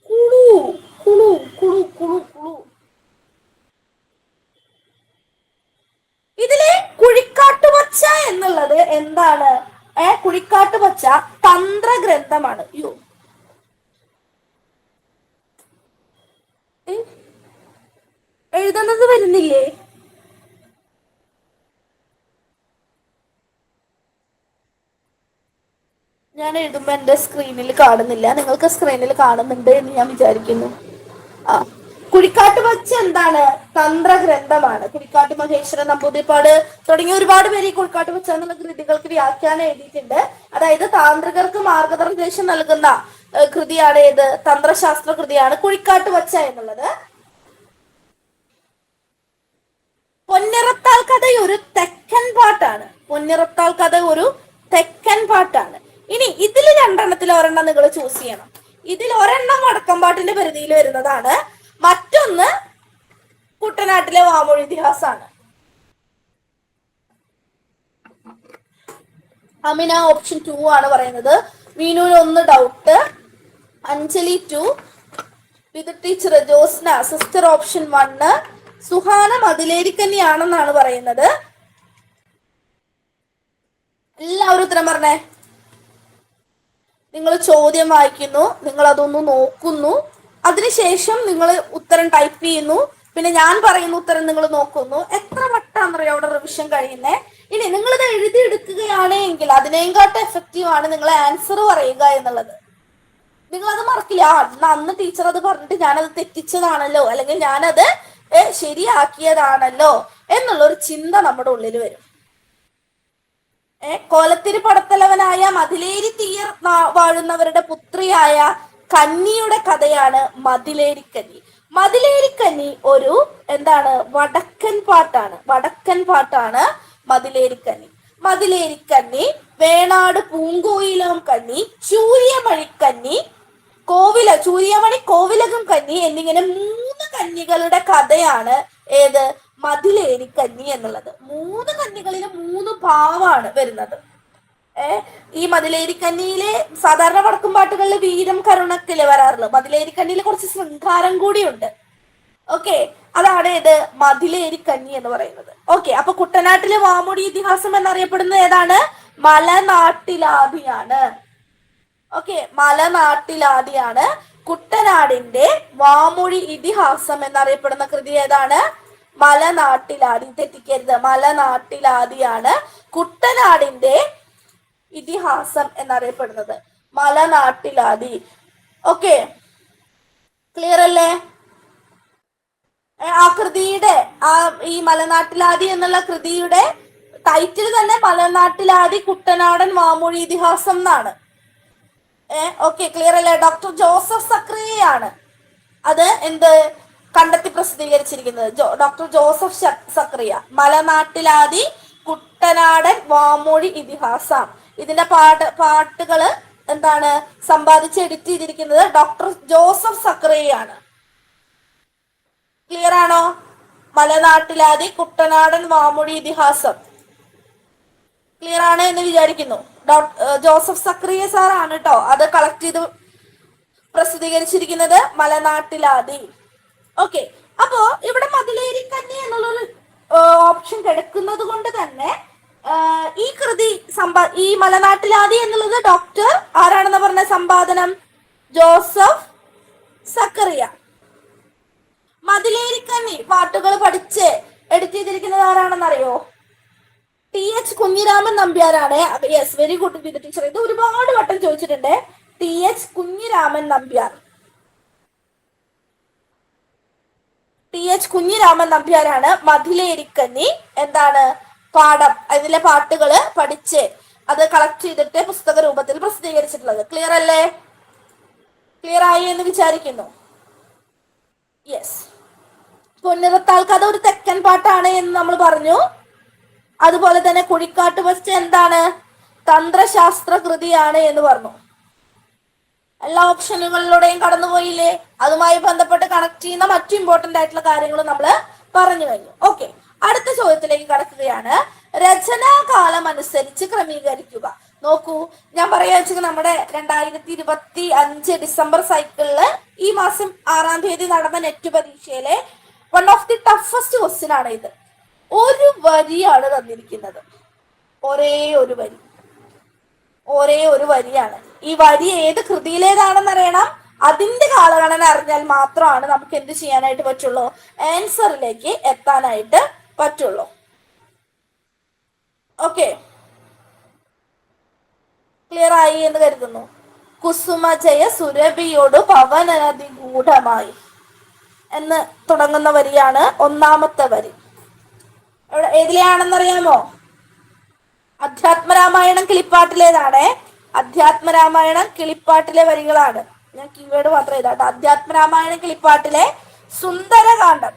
കുളു കുളു കുളു കുളു കുളു. ഇതിലെ കുഴിക്കാട്ടുപച്ച എന്നുള്ളത് എന്താണ്? കുഴിക്കാട്ടുപച്ച തന്ത്രഗ്രന്ഥമാണ്. എഴുതുന്നത് വരുന്നില്ലേ? ഞാൻ എഴുതുമ്പോ എന്റെ സ്ക്രീനിൽ കാണുന്നില്ല. നിങ്ങൾക്ക് സ്ക്രീനിൽ കാണുന്നുണ്ട് എന്ന് ഞാൻ വിചാരിക്കുന്നു. കുഴിക്കാട്ടുപച്ച എന്താണ്? തന്ത്രഗ്രന്ഥമാണ്. കുഴിക്കാട്ട് മഹേശ്വരൻ നമ്പൂതിരിപ്പാട് തുടങ്ങിയ ഒരുപാട് പേര് ഈ കുഴിക്കാട്ടുപച്ച എന്നുള്ള കൃതികൾക്ക് വ്യാഖ്യാനം എഴുതിയിട്ടുണ്ട്. അതായത് താന്ത്രികർക്ക് മാർഗനിർദ്ദേശം നൽകുന്ന കൃതിയാണ് ഏത്? തന്ത്രശാസ്ത്ര കൃതിയാണ് കുഴിക്കാട്ടുപച്ച എന്നുള്ളത്. പൊന്നിറത്താൾ കഥ ഒരു തെക്കൻ പാട്ടാണ്. പൊന്നിറത്താൾ കഥ ഒരു തെക്കൻ പാട്ടാണ്. ഇനി ഇതിൽ രണ്ടെണ്ണത്തിൽ ഒരെണ്ണം നിങ്ങൾ ചൂസ് ചെയ്യണം. ഇതിൽ ഒരെണ്ണം വടക്കമ്പാട്ടിന്റെ പരിധിയിൽ വരുന്നതാണ്, മറ്റൊന്ന് കുട്ടനാട്ടിലെ വാമൊഴി ഇതിഹാസമാണ്. അമിന ഓപ്ഷൻ 2 ആണ് പറയുന്നത്. മീനൂന് 1 doubt. Anjali 2, Vidhu teacher, Josna sister option 1, സുഹാന മതിലേരിക്കന്നിയാണെന്നാണ് പറയുന്നത്. എല്ലാവരും ഉത്തരം പറഞ്ഞേ. നിങ്ങൾ ചോദ്യം വായിക്കുന്നു, നിങ്ങൾ അതൊന്ന് നോക്കുന്നു, അതിനുശേഷം നിങ്ങൾ ഉത്തരം ടൈപ്പ് ചെയ്യുന്നു, പിന്നെ ഞാൻ പറയുന്ന ഉത്തരം നിങ്ങൾ നോക്കുന്നു. എത്ര വട്ടാന്നറിയോ അവിടെ റിവിഷൻ കഴിയുന്നേ? ഇനി നിങ്ങളിത് എഴുതിയെടുക്കുകയാണെങ്കിൽ അതിനേക്കാട്ട് എഫക്റ്റീവ് ആണ് നിങ്ങൾ ആൻസർ പറയുക എന്നുള്ളത്. നിങ്ങളത് മറക്കില്ല. അന്ന് ടീച്ചർ അത് പറഞ്ഞിട്ട് ഞാനത് തെറ്റിച്ചതാണല്ലോ, അല്ലെങ്കിൽ ഞാനത് ശരിയാക്കിയതാണല്ലോ എന്നുള്ളൊരു ചിന്ത നമ്മുടെ ഉള്ളിൽ വരും. കോലത്തിരി പടത്തലവനായ മതിലേരി തീയർ വാഴുന്നവരുടെ പുത്രിയായ കന്നിയുടെ കഥയാണ് മതിലേരിക്കന്നി. മതിലേരിക്കന്നി ഒരു എന്താണ്? വടക്കൻ പാട്ടാണ് മതിലേരിക്കന്നി. മതിലേരിക്കന്നി, വേണാട് പൂങ്കോയിലം കന്നി, ചൂര്യമണിക്കന്നി, ചൂര്യമണി കോവിലകം കന്നി എന്നിങ്ങനെ 3 കന്നികളുടെ കഥയാണ് ഏത്? മതിലേരിക്കന്നി എന്നുള്ളത്. 3 കന്നികളിലും 3 ഭാവമാണ് വരുന്നത്. ഈ മതിലേരിക്കന്നിയിലെ സാധാരണ വടക്കും പാട്ടുകളിൽ വീരം കരുണക്കില് വരാറുള്ളത്. മതിലേരിക്കന്നിയിൽ കുറച്ച് ശൃംഗാരം കൂടിയുണ്ട്. ഓക്കെ, അതാണ് ഇത് മതിലേരിക്കന്നി എന്ന് പറയുന്നത്. ഓക്കെ, അപ്പൊ കുട്ടനാട്ടിലെ വാമൊഴി ഇതിഹാസം എന്നറിയപ്പെടുന്നത് ഏതാണ്? മലനാട്ടിലാദിയാണ്. ഓക്കെ, മലനാട്ടിലാദിയാണ്. കുട്ടനാടിന്റെ വാമൊഴി ഇതിഹാസം എന്നറിയപ്പെടുന്ന കൃതി ഏതാണ്? മലനാട്ടിലാദി. തെറ്റിക്കരുത്, മലനാട്ടിലാദിയാണ് കുട്ടനാടിന്റെ ഇതിഹാസം എന്നറിയപ്പെടുന്നത്. മലനാട്ടിലാദി. ഓക്കെ, ക്ലിയർ അല്ലേ? ആ കൃതിയുടെ ഈ മലനാട്ടിലാദി എന്നുള്ള കൃതിയുടെ ടൈറ്റിൽ തന്നെ മലനാട്ടിലാദി കുട്ടനാടൻ വാമൊഴി ഇതിഹാസം എന്നാണ്. ഓക്കെ, ക്ലിയർ അല്ലേ? ഡോക്ടർ ജോസഫ് സക്രിയയാണ് അത് കണ്ടെത്തി പ്രസിദ്ധീകരിച്ചിരിക്കുന്നത്. ഡോക്ടർ ജോസഫ് സക്രിയ. മലനാട്ടിലാദി കുട്ടനാടൻ വാമൊഴി ഇതിഹാസം. ഇതിന്റെ പാട്ടുകള് സമ്പാദിച്ച് എഡിറ്റ് ചെയ്തിരിക്കുന്നത് ഡോക്ടർ ജോസഫ് സക്രിയയാണ്. ക്ലിയർ ആണോ? മലനാട്ടിലാദി കുട്ടനാടൻ വാമൊഴി ഇതിഹാസം ക്ലിയർ ആണ് എന്ന് വിചാരിക്കുന്നു. ജോസഫ് സക്രിയ സാറാണ് കേട്ടോ അത് കളക്ട് ചെയ്ത് പ്രസിദ്ധീകരിച്ചിരിക്കുന്നത്, മലനാട്ടിലാദി. ഓക്കെ, അപ്പോ ഇവിടെ മതിലേരിക്കന്നി എന്നുള്ളൊരു ഓപ്ഷൻ കിടക്കുന്നത് കൊണ്ട് തന്നെ കൃതി ഈ മലനാട്ടിലാദി എന്നുള്ളത് ഡോക്ടർ ആരാണെന്ന് പറഞ്ഞ സമ്പാദനം ജോസഫ് സക്കറിയ. മതിലേരിക്കണ്ണി പാട്ടുകൾ പഠിച്ച് എഡിറ്റ് ചെയ്തിരിക്കുന്നത് ആരാണെന്നറിയോ? ടി.എച്ച്. കുഞ്ഞിരാമൻ നമ്പ്യാരാണ്. യെസ്, വെരി ഗുഡ് വിദ്യ ടീച്ചർ. ഇത് ഒരുപാട് വട്ടം ചോദിച്ചിട്ടുണ്ട്. ടി.എച്ച്. കുഞ്ഞിരാമൻ നമ്പ്യാർ. ടി.എച്ച്. കുഞ്ഞിരാമൻ നമ്പ്യാരാണ് മതിലേരിക്കന്നി എന്താണ് പാഠം, അതിലെ പാട്ടുകള് പഠിച്ച് അത് കളക്ട് ചെയ്തിട്ട് പുസ്തക രൂപത്തിൽ പ്രസിദ്ധീകരിച്ചിട്ടുള്ളത്. ക്ലിയർ അല്ലേ? ക്ലിയർ ആയി എന്ന് വിചാരിക്കുന്നു. യെസ്. പൊന്നിറത്താൾക്ക് അതൊരു തെക്കൻ പാട്ടാണ് എന്ന് നമ്മൾ പറഞ്ഞു. അതുപോലെ തന്നെ കുഴിക്കാട്ട് ഫസ്റ്റ് എന്താണ് തന്ത്രശാസ്ത്ര കൃതിയാണ് എന്ന് പറഞ്ഞു. എല്ലാ ഓപ്ഷനുകളിലൂടെയും കടന്നുപോയില്ലേ? അതുമായി ബന്ധപ്പെട്ട് കണക്ട് ചെയ്യുന്ന മറ്റു ഇമ്പോർട്ടന്റ് ആയിട്ടുള്ള കാര്യങ്ങൾ നമ്മൾ പറഞ്ഞു കഴിഞ്ഞു. ഓക്കെ, അടുത്ത ചോദ്യത്തിലേക്ക് കടക്കുകയാണ്. രചനാകാലം അനുസരിച്ച് ക്രമീകരിക്കുക. നോക്കൂ, ഞാൻ പറയാ വെച്ചാൽ നമ്മുടെ 2025 ഡിസംബർ സൈക്കിളില് ഈ മാസം 6-ാം തീയതി നടന്ന നെറ്റ് പരീക്ഷയിലെ one of the toughest question ആണ് ഇത്. ഒരു വരിയാണ് തന്നിരിക്കുന്നത്, ഒരേ ഒരു വരിയാണ്. ഈ വരി ഏത് കൃതിയിലേതാണെന്ന് അറിയണം. അതിന്റെ കാലഗണന അറിഞ്ഞാൽ മാത്രമാണ് നമുക്ക് എന്ത് ചെയ്യാനായിട്ട് പറ്റുള്ളൂ, ആൻസറിലേക്ക് എത്താനായിട്ട് പറ്റുള്ളൂ. ഓക്കെ, ക്ലിയർ ആയി എന്ന് കരുതുന്നു. കുസുമജയ സുരഭിയോട് പവനതിഗൂഢമായി എന്ന് തുടങ്ങുന്ന വരിയാണ് ഒന്നാമത്തെ വരി. ഏതിലെയാണെന്നറിയാമോ? അധ്യാത്മരാമായണം കിളിപ്പാട്ടിലേതാണ്. അധ്യാത്മരാമായണം കിളിപ്പാട്ടിലെ വരികളാണ്. ഞാൻ കീവേഡ് മാത്രം എഴുതാട്ടോ. അധ്യാത്മരാമായണം കിളിപ്പാട്ടിലെ സുന്ദരകാന്ഡം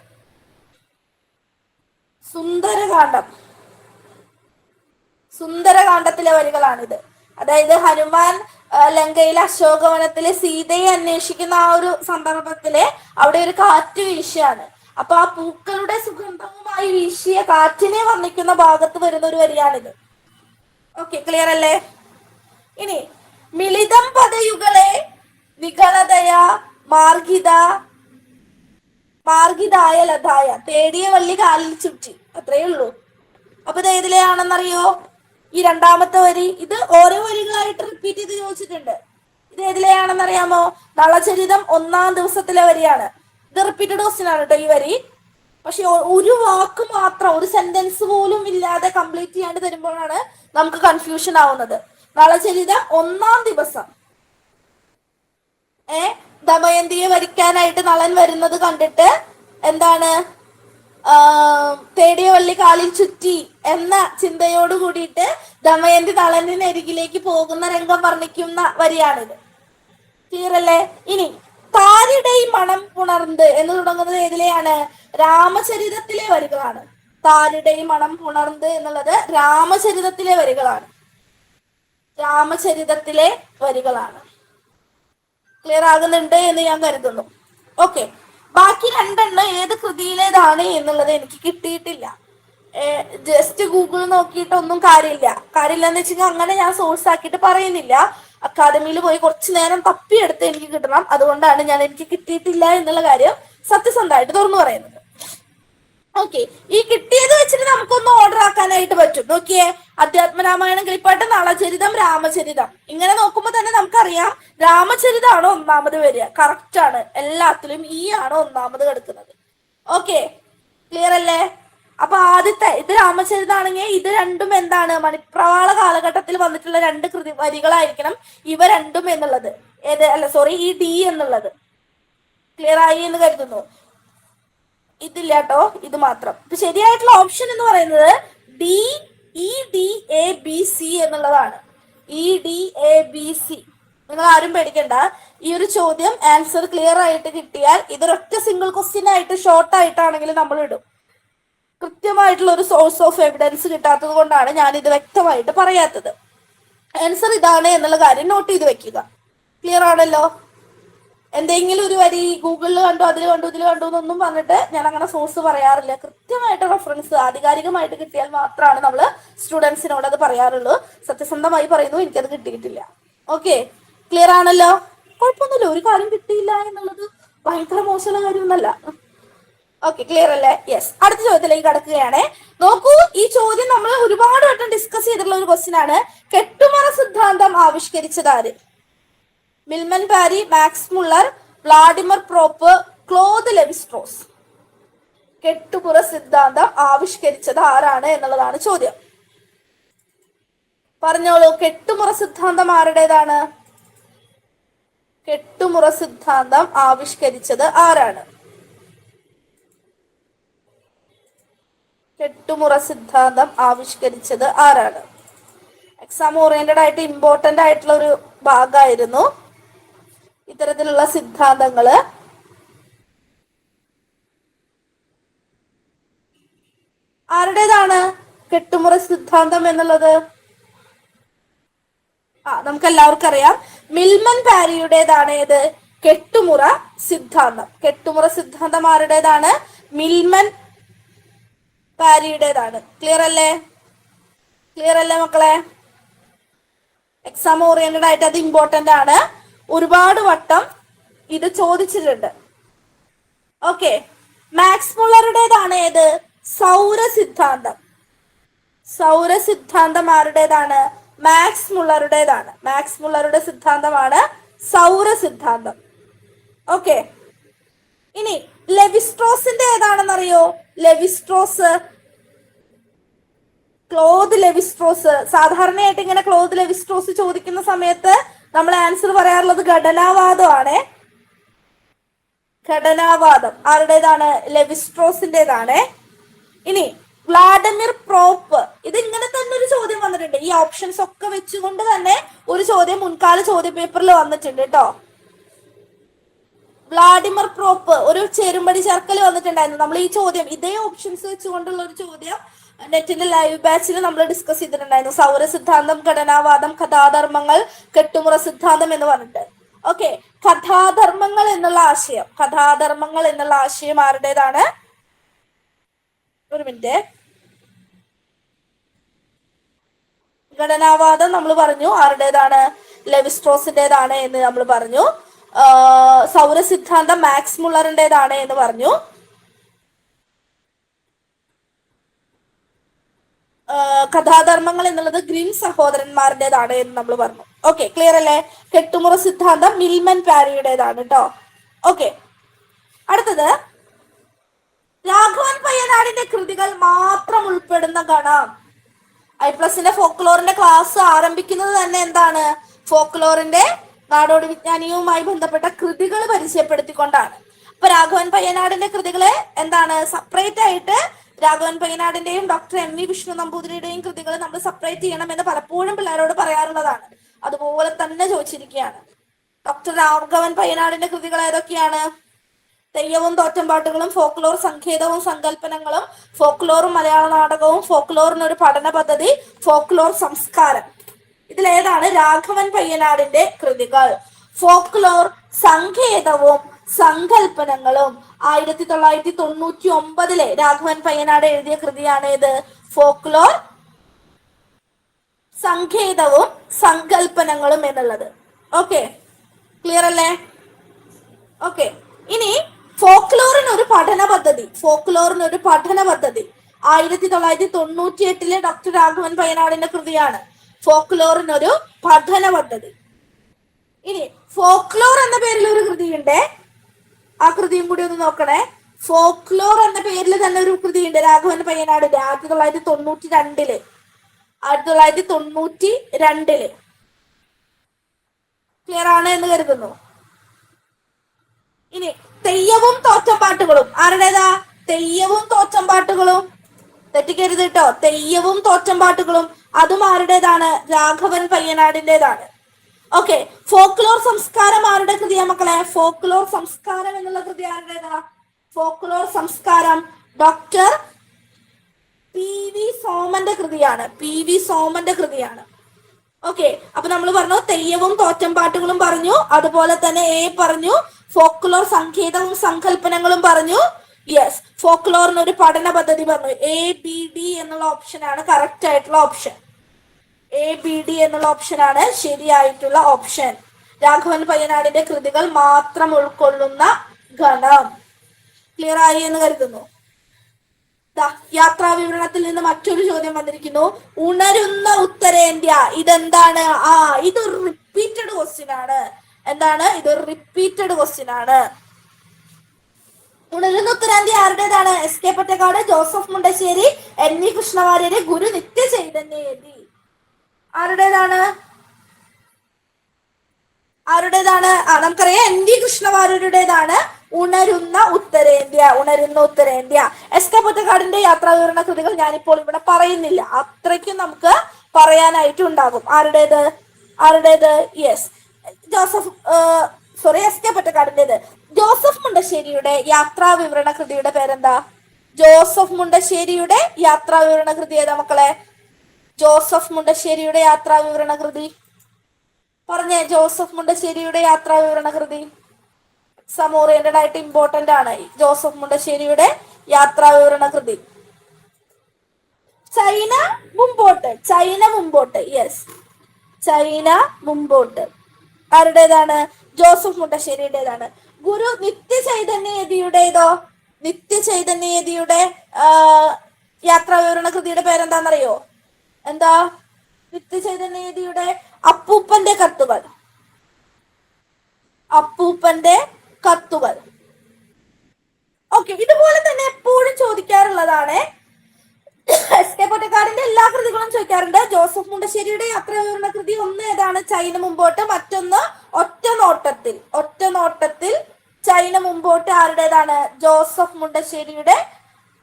സുന്ദരകാന്ഡത്തിലെ വരികളാണിത്. അതായത് ഹനുമാൻ ലങ്കയിലെ അശോകവനത്തിലെ സീതയെ അന്വേഷിക്കുന്ന ആ ഒരു സന്ദർഭത്തില് അവിടെ ഒരു കാറ്റ് വീശിയാണ്. അപ്പൊ ആ പൂക്കളുടെ സുഗന്ധവുമായി വീശിയ കാറ്റിനെ വർണ്ണിക്കുന്ന ഭാഗത്ത് വരുന്ന ഒരു വരിയാണിത്. ഓക്കെ, ക്ലിയർ അല്ലേ? ഇനി മിളിതം പദയുകളെ നിഗളതയ മാർഗിതായ ലതായ തേടിയ വള്ളി കാലിൽ ചുറ്റി. അത്രയേ ഉള്ളൂ. അപ്പൊ ഇത് ഏതിലെയാണെന്നറിയോ? ഈ രണ്ടാമത്തെ വരി. ഇത് ഓരോ വരികളായിട്ട് റിപ്പീറ്റ് ചെയ്ത് ചോദിച്ചിട്ടുണ്ട്. ഇത് ഏതിലെയാണെന്നറിയാമോ? നളചരിതം 1-ാം ദിവസത്തിലെ വരിയാണ്. ഇത് റിപ്പീറ്റഡ് ക്വസ്റ്റ്യൻ ആണ് കേട്ടോ ഈ വരി. പക്ഷെ ഒരു വാക്ക് മാത്രം, ഒരു സെന്റൻസ് പോലും ഇല്ലാതെ കംപ്ലീറ്റ് ചെയ്യാണ്ട് തരുമ്പോഴാണ് നമുക്ക് കൺഫ്യൂഷൻ ആവുന്നത്. നളചരിതം 1-ാം ദിവസം ദമയന്തിയെ വരിക്കാനായിട്ട് നളൻ വരുന്നത് കണ്ടിട്ട് എന്താണ് തേടിയ വള്ളി കാലിൽ ചുറ്റി എന്ന ചിന്തയോട് കൂടിയിട്ട് ദമയന്തി നളനിന് അരികിലേക്ക് പോകുന്ന രംഗം വർണ്ണിക്കുന്ന വരിയാണിത്. ക്ലിയർ അല്ലേ? ഇനി താരിടൈ മണം പുണർന്ന് എന്ന് തുടങ്ങുന്നത് ഏതിലെയാണ്? രാമചരിതത്തിലെ വരികളാണ്. താരിടൈ മണം പുണർന്ന് എന്നുള്ളത് രാമചരിതത്തിലെ വരികളാണ്. ക്ലിയർ ആകുന്നുണ്ട് എന്ന് ഞാൻ കരുതുന്നു. ഓക്കെ, ബാക്കി രണ്ടെണ്ണം ഏത് കൃതിയിലേതാണ് എന്നുള്ളത് എനിക്ക് കിട്ടിയിട്ടില്ല. ജസ്റ്റ് ഗൂഗിൾ നോക്കിയിട്ടൊന്നും കാര്യമില്ല എന്ന് വെച്ചാൽ അങ്ങനെ ഞാൻ സോഴ്സ് ആക്കിയിട്ട് പറയുന്നില്ല. അക്കാദമിയിൽ പോയി കുറച്ചു നേരം തപ്പിയെടുത്ത് എനിക്ക് കിട്ടണം. അതുകൊണ്ടാണ് ഞാൻ എനിക്ക് കിട്ടിയിട്ടില്ല എന്നുള്ള കാര്യം സത്യസന്ധമായിട്ട് തുറന്നു പറയുന്നത്. ഓക്കെ, ഈ കിട്ടിയത് വെച്ചിട്ട് നമുക്കൊന്ന് ഓർഡർ ആക്കാനായിട്ട് പറ്റും. നോക്കിയേ, അധ്യാത്മരാമായണം കിളിപ്പാട്ട്, നളചരിതം, രാമചരിതം. ഇങ്ങനെ നോക്കുമ്പോൾ തന്നെ നമുക്കറിയാം രാമചരിതമാണോ ഒന്നാമത് വരിക. കറക്റ്റ് ആണ്. എല്ലാത്തിലും ഈ ആണോ ഒന്നാമത് കിടക്കുന്നത്. ഓക്കെ, ക്ലിയർ അല്ലേ? അപ്പൊ ആദ്യത്തെ ഇത് രാമചരിതമാണെങ്കിൽ ഇത് രണ്ടും എന്താണ്? മണിപ്രവാള കാലഘട്ടത്തിൽ വന്നിട്ടുള്ള രണ്ട് വരികളായിരിക്കണം ഇവ രണ്ടും എന്നുള്ളത്. ഈ ഡി എന്നുള്ളത്. ക്ലിയർ ആയി എന്ന് കരുതുന്നു. ഇതില്ല കേട്ടോ, ഇത് മാത്രം. ഇപ്പൊ ശരിയായിട്ടുള്ള ഓപ്ഷൻ എന്ന് പറയുന്നത് DEDABC എന്നുള്ളതാണ്. EDABC. നിങ്ങൾ ആരും പേടിക്കണ്ട. ഈ ഒരു ചോദ്യം ആൻസർ ക്ലിയർ ആയിട്ട് കിട്ടിയാൽ ഇതൊരൊറ്റ സിംഗിൾ ക്വസ്റ്റ്യൻ ആയിട്ട് ഷോർട്ട് ആയിട്ടാണെങ്കിൽ നമ്മൾ ഇടും. കൃത്യമായിട്ടുള്ള ഒരു സോഴ്സ് ഓഫ് എവിഡൻസ് കിട്ടാത്തത് കൊണ്ടാണ് ഞാൻ ഇത് വ്യക്തമായിട്ട് പറയാത്തത്. ആൻസർ ഇതാണ് എന്നുള്ള കാര്യം നോട്ട് ചെയ്ത് വെക്കുക. ക്ലിയർ ആണല്ലോ? എന്തെങ്കിലും ഒരു വരി ഗൂഗിളിൽ കണ്ടു, അതിൽ കണ്ടു, ഇതിൽ കണ്ടു എന്നൊന്നും പറഞ്ഞിട്ട് ഞാൻ അങ്ങനെ സോഴ്സ് പറയാറില്ല. കൃത്യമായിട്ട് റെഫറൻസ് ആധികാരികമായിട്ട് കിട്ടിയാൽ മാത്രമാണ് നമ്മൾ സ്റ്റുഡൻസിനോട് അത് പറയാറുള്ളൂ. സത്യസന്ധമായി പറയുന്നു, എനിക്കത് കിട്ടിയിട്ടില്ല. ഓക്കെ, ക്ലിയർ ആണല്ലോ? കുഴപ്പമൊന്നുമില്ല. ഒരു കാര്യം കിട്ടിയില്ല എന്നുള്ളത് ഭയങ്കര മോശമുള്ള കാര്യമൊന്നുമല്ല. ഓക്കെ, ക്ലിയർ അല്ലേ? യെസ്. അടുത്ത ചോദ്യത്തിലേക്ക് കടക്കുകയാണ്. നോക്കൂ, ഈ ചോദ്യം നമ്മൾ ഒരുപാട് വട്ടം ഡിസ്കസ് ചെയ്തിട്ടുള്ള ആയിട്ടുള്ള ഒരു ക്വസ്റ്റ്യൻ ആണ്. കെട്ടുമറ സിദ്ധാന്തം ആവിഷ്കരിച്ചത് ആര്? മിൽമൻ പാരി, max Muller, Vladimir prop, Claude Levi-Strauss. കെട്ടുമുറ സിദ്ധാന്തം ആവിഷ്കരിച്ചത് ആരാണ് എന്നുള്ളതാണ് ചോദ്യം. പറഞ്ഞോളൂ, കെട്ടുമുറ സിദ്ധാന്തം ആരുടേതാണ്? കെട്ടുമുറ സിദ്ധാന്തം ആവിഷ്കരിച്ചത് ആരാണ്? കെട്ടുമുറ സിദ്ധാന്തം ആവിഷ്കരിച്ചത് ആരാണ്? എക്സാം ഓറിയന്റഡ് ആയിട്ട് ഇമ്പോർട്ടന്റ് ആയിട്ടുള്ള ഒരു ഭാഗമായിരുന്നു ഇത്തരത്തിലുള്ള സിദ്ധാന്തങ്ങള്. ആരുടേതാണ് കെട്ടുമുറ സിദ്ധാന്തം എന്നുള്ളത്? നമുക്ക് എല്ലാവർക്കും അറിയാം, മിൽമൻ പാരിയുടേതാണ് ഏത്? കെട്ടുമുറ സിദ്ധാന്തം. കെട്ടുമുറ സിദ്ധാന്തം ആരുടേതാണ്? മിൽമൻ പാരിയുടേതാണ്. ക്ലിയർ അല്ലേ? ക്ലിയർ അല്ലേ മക്കളെ? എക്സാം ഓറിയന്റഡ് ആയിട്ട് അത് ഇമ്പോർട്ടന്റ് ആണ്. ഒരുപാട് വട്ടം ഇത് ചോദിച്ചിട്ടുണ്ട്. ഓക്കെ, മാക്സ് മുള്ളറുടേതാണ് ഏത്? സൗരസിദ്ധാന്തം. സൗരസിദ്ധാന്തം ആരുടേതാണ്? മാക്സ് മുള്ളറുടേതാണ്. മാക്സ് മുള്ളറുടെ സിദ്ധാന്തമാണ് സൗരസിദ്ധാന്തം. ഓക്കെ, ഇനി ലെവിസ്ട്രോസിന്റെ ഏതാണെന്നറിയോ? Levi-Strauss, Claude Levi-Strauss. സാധാരണയായിട്ട് ഇങ്ങനെ ക്ലോദ് ലെവിസ്ട്രോസ് ചോദിക്കുന്ന സമയത്ത് നമ്മൾ ആൻസർ പറയാറുള്ളത് ഘടനാവാദമാണ്. ഘടനാവാദം ആരുടേതാണ്? ലെവിസ്ട്രോസിന്റേതാണ്. ഇനി വ്ളാഡിമിർ പ്രോപ്പ്, ഇത് ഇങ്ങനെ തന്നെ ഒരു ചോദ്യം വന്നിട്ടുണ്ട്. ഈ ഓപ്ഷൻസ് ഒക്കെ വെച്ചുകൊണ്ട് തന്നെ ഒരു ചോദ്യം മുൻകാല ചോദ്യ പേപ്പറിൽ വന്നിട്ടുണ്ട് കേട്ടോ. വ്ളാഡിമിർ പ്രോപ്പ് ഒരു ചേരുംപടി ചേർക്കൽ വന്നിട്ടുണ്ടായിരുന്നു. നമ്മൾ ഈ ചോദ്യം ഇതേ ഓപ്ഷൻസ് വെച്ചുകൊണ്ടുള്ള ഒരു ചോദ്യം നെറ്റിന്റെ ലൈവ് ബാച്ചിൽ നമ്മൾ ഡിസ്കസ് ചെയ്തിട്ടുണ്ടായിരുന്നു. സൗര സിദ്ധാന്തം, ഘടനാവാദം, കഥാധർമ്മങ്ങൾ, കെട്ടുമുറ സിദ്ധാന്തം എന്ന് പറഞ്ഞിട്ട്. ഓക്കെ, കഥാധർമ്മങ്ങൾ എന്നുള്ള ആശയം, കഥാധർമ്മങ്ങൾ എന്നുള്ള ആശയം ആരുടേതാണ്? ഒരു മിനിറ്റ്. ഘടനാവാദം നമ്മൾ പറഞ്ഞു ആരുടേതാണ്? ലെവിസ്ട്രോസിന്റേതാണ് എന്ന് നമ്മൾ പറഞ്ഞു. സൗരസിദ്ധാന്തം മാക്സ് മുള്ളറിന്റേതാണ് എന്ന് പറഞ്ഞു. കഥാധർമ്മങ്ങൾ എന്നുള്ളത് ഗ്രീൻ സഹോദരന്മാരുടേതാണ് എന്ന് നമ്മൾ പറഞ്ഞു. ഓക്കെ, ക്ലിയർ അല്ലേ? കെട്ടുമുറ സിദ്ധാന്തം മിൽമൻ പാരിയുടേതാണ് കേട്ടോ. ഓക്കെ, അടുത്തത് രാഘവൻ പയ്യനാടിന്റെ കൃതികൾ മാത്രം ഉൾപ്പെടുന്ന ഗണം. ഐപ്ലസിന്റെ ഫോക്ലോറിന്റെ ക്ലാസ് ആരംഭിക്കുന്നത് തന്നെ എന്താണ്? ഫോക്ലോറിന്റെ നാടോടി വിജ്ഞാനിയുമായി ബന്ധപ്പെട്ട കൃതികൾ പരിചയപ്പെടുത്തിക്കൊണ്ടാണ്. അപ്പൊ രാഘവൻ പയ്യനാടിന്റെ കൃതികളെ എന്താണ് സെപ്പറേറ്റ് ആയിട്ട് രാഘവൻ പയ്യനാടിന്റെയും ഡോക്ടർ എം വി വിഷ്ണു നമ്പൂതിരിയുടെയും കൃതികൾ നമ്മൾ സെപ്പറേറ്റ് ചെയ്യണമെന്ന് പലപ്പോഴും പിള്ളേരോട് പറയാറുള്ളതാണ്. അതുപോലെ തന്നെ ചോദിച്ചിരിക്കുകയാണ്. ഡോക്ടർ രാഘവൻ പയ്യനാടിന്റെ കൃതികൾ ഏതൊക്കെയാണ്? തെയ്യവും തോറ്റമ്പാട്ടുകളും, ഫോക്ലോർ സങ്കേതവും സങ്കല്പനങ്ങളും, ഫോക്ലോറും മലയാള നാടകവും, ഫോക്ലോറിനൊരു പഠന പദ്ധതി, ഫോക്ലോർ സംസ്കാരം. ഇതിലേതാണ് രാഘവൻ പയ്യനാടിന്റെ കൃതികൾ? ഫോക്ലോർ സങ്കേതവും സങ്കല്പനങ്ങളും 1999 രാഘവൻ പയ്യനാട് എഴുതിയ കൃതിയാണ് ഇത്. ഫോക്ലോർ സങ്കേതവും സങ്കല്പനങ്ങളും എന്നുള്ളത്. ഓക്കെ, ക്ലിയർ അല്ലേ? ഓക്കെ, ഇനി ഫോക്ലോറിനൊരു പഠന പദ്ധതി, ഫോക്ലോറിനൊരു പഠന പദ്ധതി 1998 ഡോക്ടർ രാഘവൻ പയ്യനാടിന്റെ കൃതിയാണ് ഫോക്ലോറിനൊരു പഠന പദ്ധതി. ഇനി ഫോക്ലോർ എന്ന പേരിൽ ഒരു കൃതിയുണ്ട്, ആ കൃതിയും കൂടി ഒന്ന് നോക്കണേ. ഫോക്ലോർ എന്ന പേരിൽ തന്നെ ഒരു കൃതിയുണ്ട് രാഘവൻ പയ്യനാടിന്റെ 1992. ക്ലിയർ ആണ് എന്ന് കരുതുന്നു. ഇനി തെയ്യവും തോറ്റമ്പാട്ടുകളും ആരുടേതാ? തെയ്യവും തോറ്റമ്പാട്ടുകളും, തെറ്റിക്കരുത് കേട്ടോ. തെയ്യവും തോറ്റമ്പാട്ടുകളും അതും ആരുടേതാണ്? രാഘവൻ പയ്യനാടിൻ്റെതാണ്. ഓക്കെ, ഫോക്ലോർ സംസ്കാരം ആരുടെ കൃതിയാ മക്കളെ? ഫോക്ലോർ സംസ്കാരം എന്നുള്ള കൃതി ആരുടേതാ? ഫോക്ലോർ സംസ്കാരം ഡോക്ടർ പി വി സോമന്റെ കൃതിയാണ്. പി വി സോമന്റെ കൃതിയാണ്. ഓക്കെ, അപ്പൊ നമ്മൾ പറഞ്ഞു തെയ്യവും തോറ്റമ്പാട്ടുകളും പറഞ്ഞു, അതുപോലെ തന്നെ പറഞ്ഞു ഫോക്ലോർ സംഗീതവും സങ്കല്പനങ്ങളും പറഞ്ഞു. യെസ്, ഫോക്ലോറിന് ഒരു പഠന പദ്ധതി പറഞ്ഞു. ABD എന്നുള്ള ഓപ്ഷൻ ആണ് കറക്റ്റ് ആയിട്ടുള്ള ഓപ്ഷൻ. ABD എന്നുള്ള ഓപ്ഷൻ ആണ് ശരിയായിട്ടുള്ള ഓപ്ഷൻ. രാഘവൻ പയ്യനാടിന്റെ കൃതികൾ മാത്രം ഉൾക്കൊള്ളുന്ന ഗണം. ക്ലിയർ ആയി എന്ന് കരുതുന്നു. യാത്രാ വിവരണത്തിൽ നിന്ന് മറ്റൊരു ചോദ്യം വന്നിരിക്കുന്നു. ഉണരുന്ന ഉത്തരേന്ത്യ, ഇതെന്താണ്? ഇതൊരു റിപ്പീറ്റഡ് ക്വസ്റ്റ്യൻ ആണ്. എന്താണ്? ഇതൊരു റിപ്പീറ്റഡ് ക്വസ്റ്റ്യൻ ആണ്. ഉണരുന്ന ഉത്തരേന്ത്യ ആരുടേതാണ്? S K Pottekkat, Joseph Mundassery, N V Krishna Warrier, Guru Nitya Chaitanya Yati. ആരുടേതാണ്? നമുക്കറിയാം എൻ വി കൃഷ്ണവാര്യരുടേതാണ് ഉണരുന്ന ഉത്തരേന്ത്യ. ഉണരുന്ന ഉത്തരേന്ത്യ. എസ് കെ പൊറ്റക്കാടിന്റെ യാത്രാ വിവരണ കൃതികൾ ഞാനിപ്പോൾ ഇവിടെ പറയുന്നില്ല, അത്രയ്ക്കും നമുക്ക് പറയാനായിട്ടുണ്ടാകും. ആരുടേത്? യെസ്, എസ് കെ പൊറ്റക്കാടിന്റേത്. ജോസഫ് മുണ്ടശ്ശേരിയുടെ യാത്രാ വിവരണ കൃതിയുടെ പേരെന്താ? ജോസഫ് മുണ്ടശ്ശേരിയുടെ യാത്രാ വിവരണ കൃതി ഏതാ മക്കളെ? ജോസഫ് മുണ്ടശ്ശേരിയുടെ യാത്രാ വിവരണ കൃതി പറഞ്ഞേ. ജോസഫ് മുണ്ടശ്ശേരിയുടെ യാത്രാ വിവരണ കൃതി എക്സാം ഓറിയന്റഡ് ആയിട്ട് ഇമ്പോർട്ടന്റ് ആണ്. ജോസഫ് മുണ്ടശ്ശേരിയുടെ യാത്രാ വിവരണ കൃതി ചൈന മുമ്പോട്ട്. യെസ്, ചൈന മുമ്പോട്ട് ആരുടേതാണ്? ജോസഫ് മുണ്ടശ്ശേരിയുടേതാണ്. ഗുരു നിത്യ ചൈതന്യയേതിയുടേതോ? നിത്യ ചൈതന്യയേതിയുടെ യാത്രാ വിവരണ കൃതിയുടെ പേരെന്താണെന്നറിയോ? എന്താ? നിത്യ ചൈതന്യയേതിയുടെ അപ്പൂപ്പന്റെ കത്തുകൾ. ഓക്കെ, ഇതുപോലെ തന്നെ എപ്പോഴും ചോദിക്കാറുള്ളതാണ്. എസ് കെ പൊറ്റക്കാടിന്റെ എല്ലാ കൃതികളും ചോദിക്കാറുണ്ട്. ജോസഫ് മുണ്ടശ്ശേരിയുടെ യാത്രാ വിവരണ കൃതി ഒന്ന് ഏതാണ്? ചൈന മുമ്പോട്ട്. മറ്റൊന്ന് ഒറ്റ നോട്ടത്തിൽ ചൈന മുമ്പോട്ട് ആരുടേതാണ്? ജോസഫ് മുണ്ടശ്ശേരിയുടെ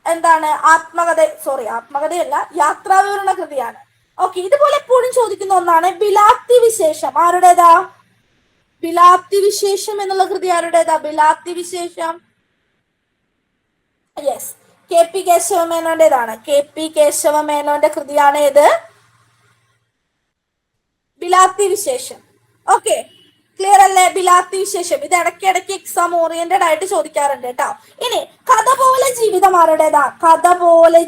എന്താണ്? ആത്മകഥയല്ല, യാത്രാ വിവരണ കൃതിയാണ്. ഓക്കെ, ഇതുപോലെ എപ്പോഴും ചോദിക്കുന്ന ഒന്നാണ് ബിലാത്തി വിശേഷം. ആരുടേതാ? ബിലാത്തി വിശേഷം എന്നുള്ള കൃതി ആരുടേതാ? ബിലാത്തി വിശേഷം യെസ്, കെ പി കേശവമേനോന്റേതാണ്. കെ പി കേശവമേനോന്റെ കൃതിയാണ് ഏത്? ബിലാത്തി വിശേഷം. ഓക്കെ, ക്ലിയർ അല്ലേ? ബിലാത്തി വിശേഷം. ഇത് ഇടയ്ക്കിടയ്ക്ക് എക്സാം ഓറിയന്റഡ് ആയിട്ട് ചോദിക്കാറുണ്ട് കേട്ടോ. ഇനി കഥ പോലെ ജീവിതം ആരുടേതാ? കഥ പോലെ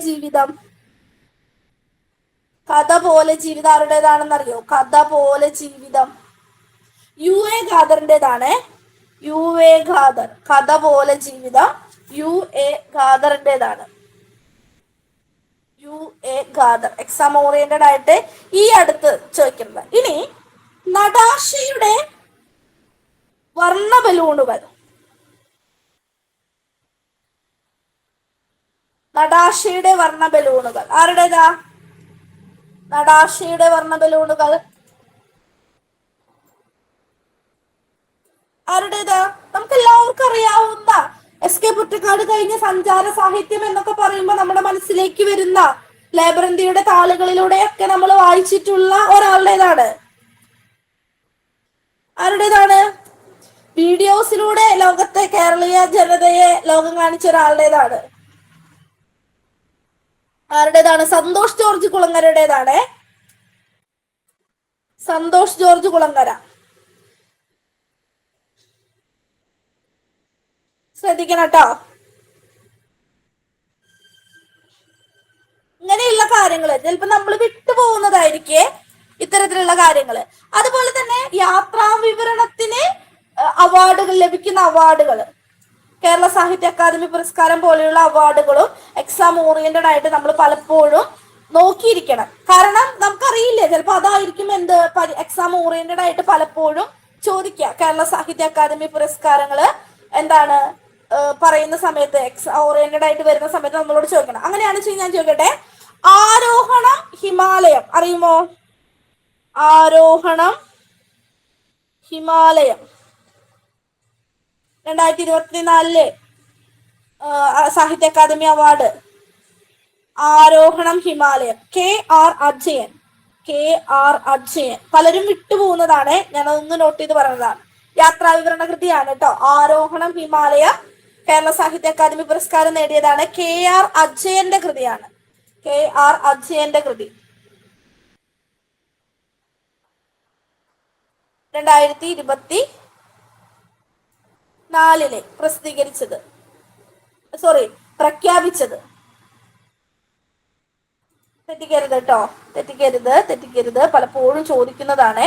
ജീവിതം ആരുടേതാണെന്നറിയോ? കഥ പോലെ ജീവിതം യു എ ഖാദറിന്റേതാണ്. കഥ പോലെ ജീവിതം യു എ ഖാദറിന്റേതാണ്. എക്സാം ഓറിയന്റഡ് ആയിട്ട് ഈ അടുത്ത് ചോദിക്കുന്നത്. ഇനി നടാഷയുടെ വർണ്ണ ബലൂണുകൾ. ആരുടേതാ? നടാഷയുടെ വർണ്ണ ബലൂണുകൾ ആരുടേതാ? നമുക്ക് എല്ലാവർക്കും അറിയാവുന്ന എസ് കെ പൊറ്റക്കാട് കഴിഞ്ഞ സഞ്ചാര സാഹിത്യം എന്നൊക്കെ പറയുമ്പോൾ നമ്മുടെ മനസ്സിലേക്ക് വരുന്ന ലേബറന്തിയുടെ താളുകളിലൂടെയൊക്കെ നമ്മൾ വായിച്ചിട്ടുള്ള ഒരാളുടേതാണ്. ആരുടേതാണ്? വീഡിയോസിലൂടെ ലോകത്തെ കേരളീയ ജനതയെ ലോകം കാണിച്ച ഒരാളുടേതാണ്. സന്തോഷ് ജോർജ് കുളങ്ങരയുടേതാണ്. സന്തോഷ് ജോർജ് കുളങ്ങര. ശ്രദ്ധിക്കണം കേട്ടോ. ഇങ്ങനെയുള്ള കാര്യങ്ങൾ ചിലപ്പോ നമ്മൾ വിട്ടുപോകുന്നതായിരിക്കേ ഇത്തരത്തിലുള്ള കാര്യങ്ങൾ. അതുപോലെ തന്നെ യാത്രാ വിവരണത്തിന് ലഭിക്കുന്ന അവാർഡുകൾ, കേരള സാഹിത്യ അക്കാദമി പുരസ്കാരം പോലെയുള്ള അവാർഡുകളും എക്സാം ഓറിയന്റഡ് ആയിട്ട് നമ്മൾ പലപ്പോഴും നോക്കിയിരിക്കണം. കാരണം നമുക്കറിയില്ല, ചിലപ്പോൾ അതായിരിക്കും എക്സാം ഓറിയന്റഡ് ആയിട്ട് പലപ്പോഴും ചോദിക്കുക. കേരള സാഹിത്യ അക്കാദമി പുരസ്കാരങ്ങള് എന്താണ് പറയുന്ന സമയത്ത്, എക്സാം ഓറിയന്റഡ് ആയിട്ട് വരുന്ന സമയത്ത് നമ്മളോട് ചോദിക്കണം. അങ്ങനെയാണെന്ന് ഞാൻ ചോദിക്കട്ടെ, ആരോഹണം ഹിമാലയം അറിയുമോ? ആരോഹണം ഹിമാലയം 2024 സാഹിത്യ അക്കാദമി അവാർഡ്. ആരോഹണം ഹിമാലയം, KR അജയൻ. പലരും വിട്ടുപോകുന്നതാണ്, ഞാനതൊന്ന് നോട്ട് ചെയ്ത് പറഞ്ഞതാണ്. യാത്രാ വിവരണ കൃതിയാണ് കേട്ടോ. ആരോഹണം ഹിമാലയം കേരള സാഹിത്യ അക്കാദമി പുരസ്കാരം നേടിയതാണ്. KR അജയന്റെ കൃതിയാണ്. KR അജയന്റെ കൃതി 2024 പ്രഖ്യാപിച്ചത്. തെറ്റിക്കരുത് കേട്ടോ, തെറ്റിക്കരുത്. പലപ്പോഴും ചോദിക്കുന്നതാണ്.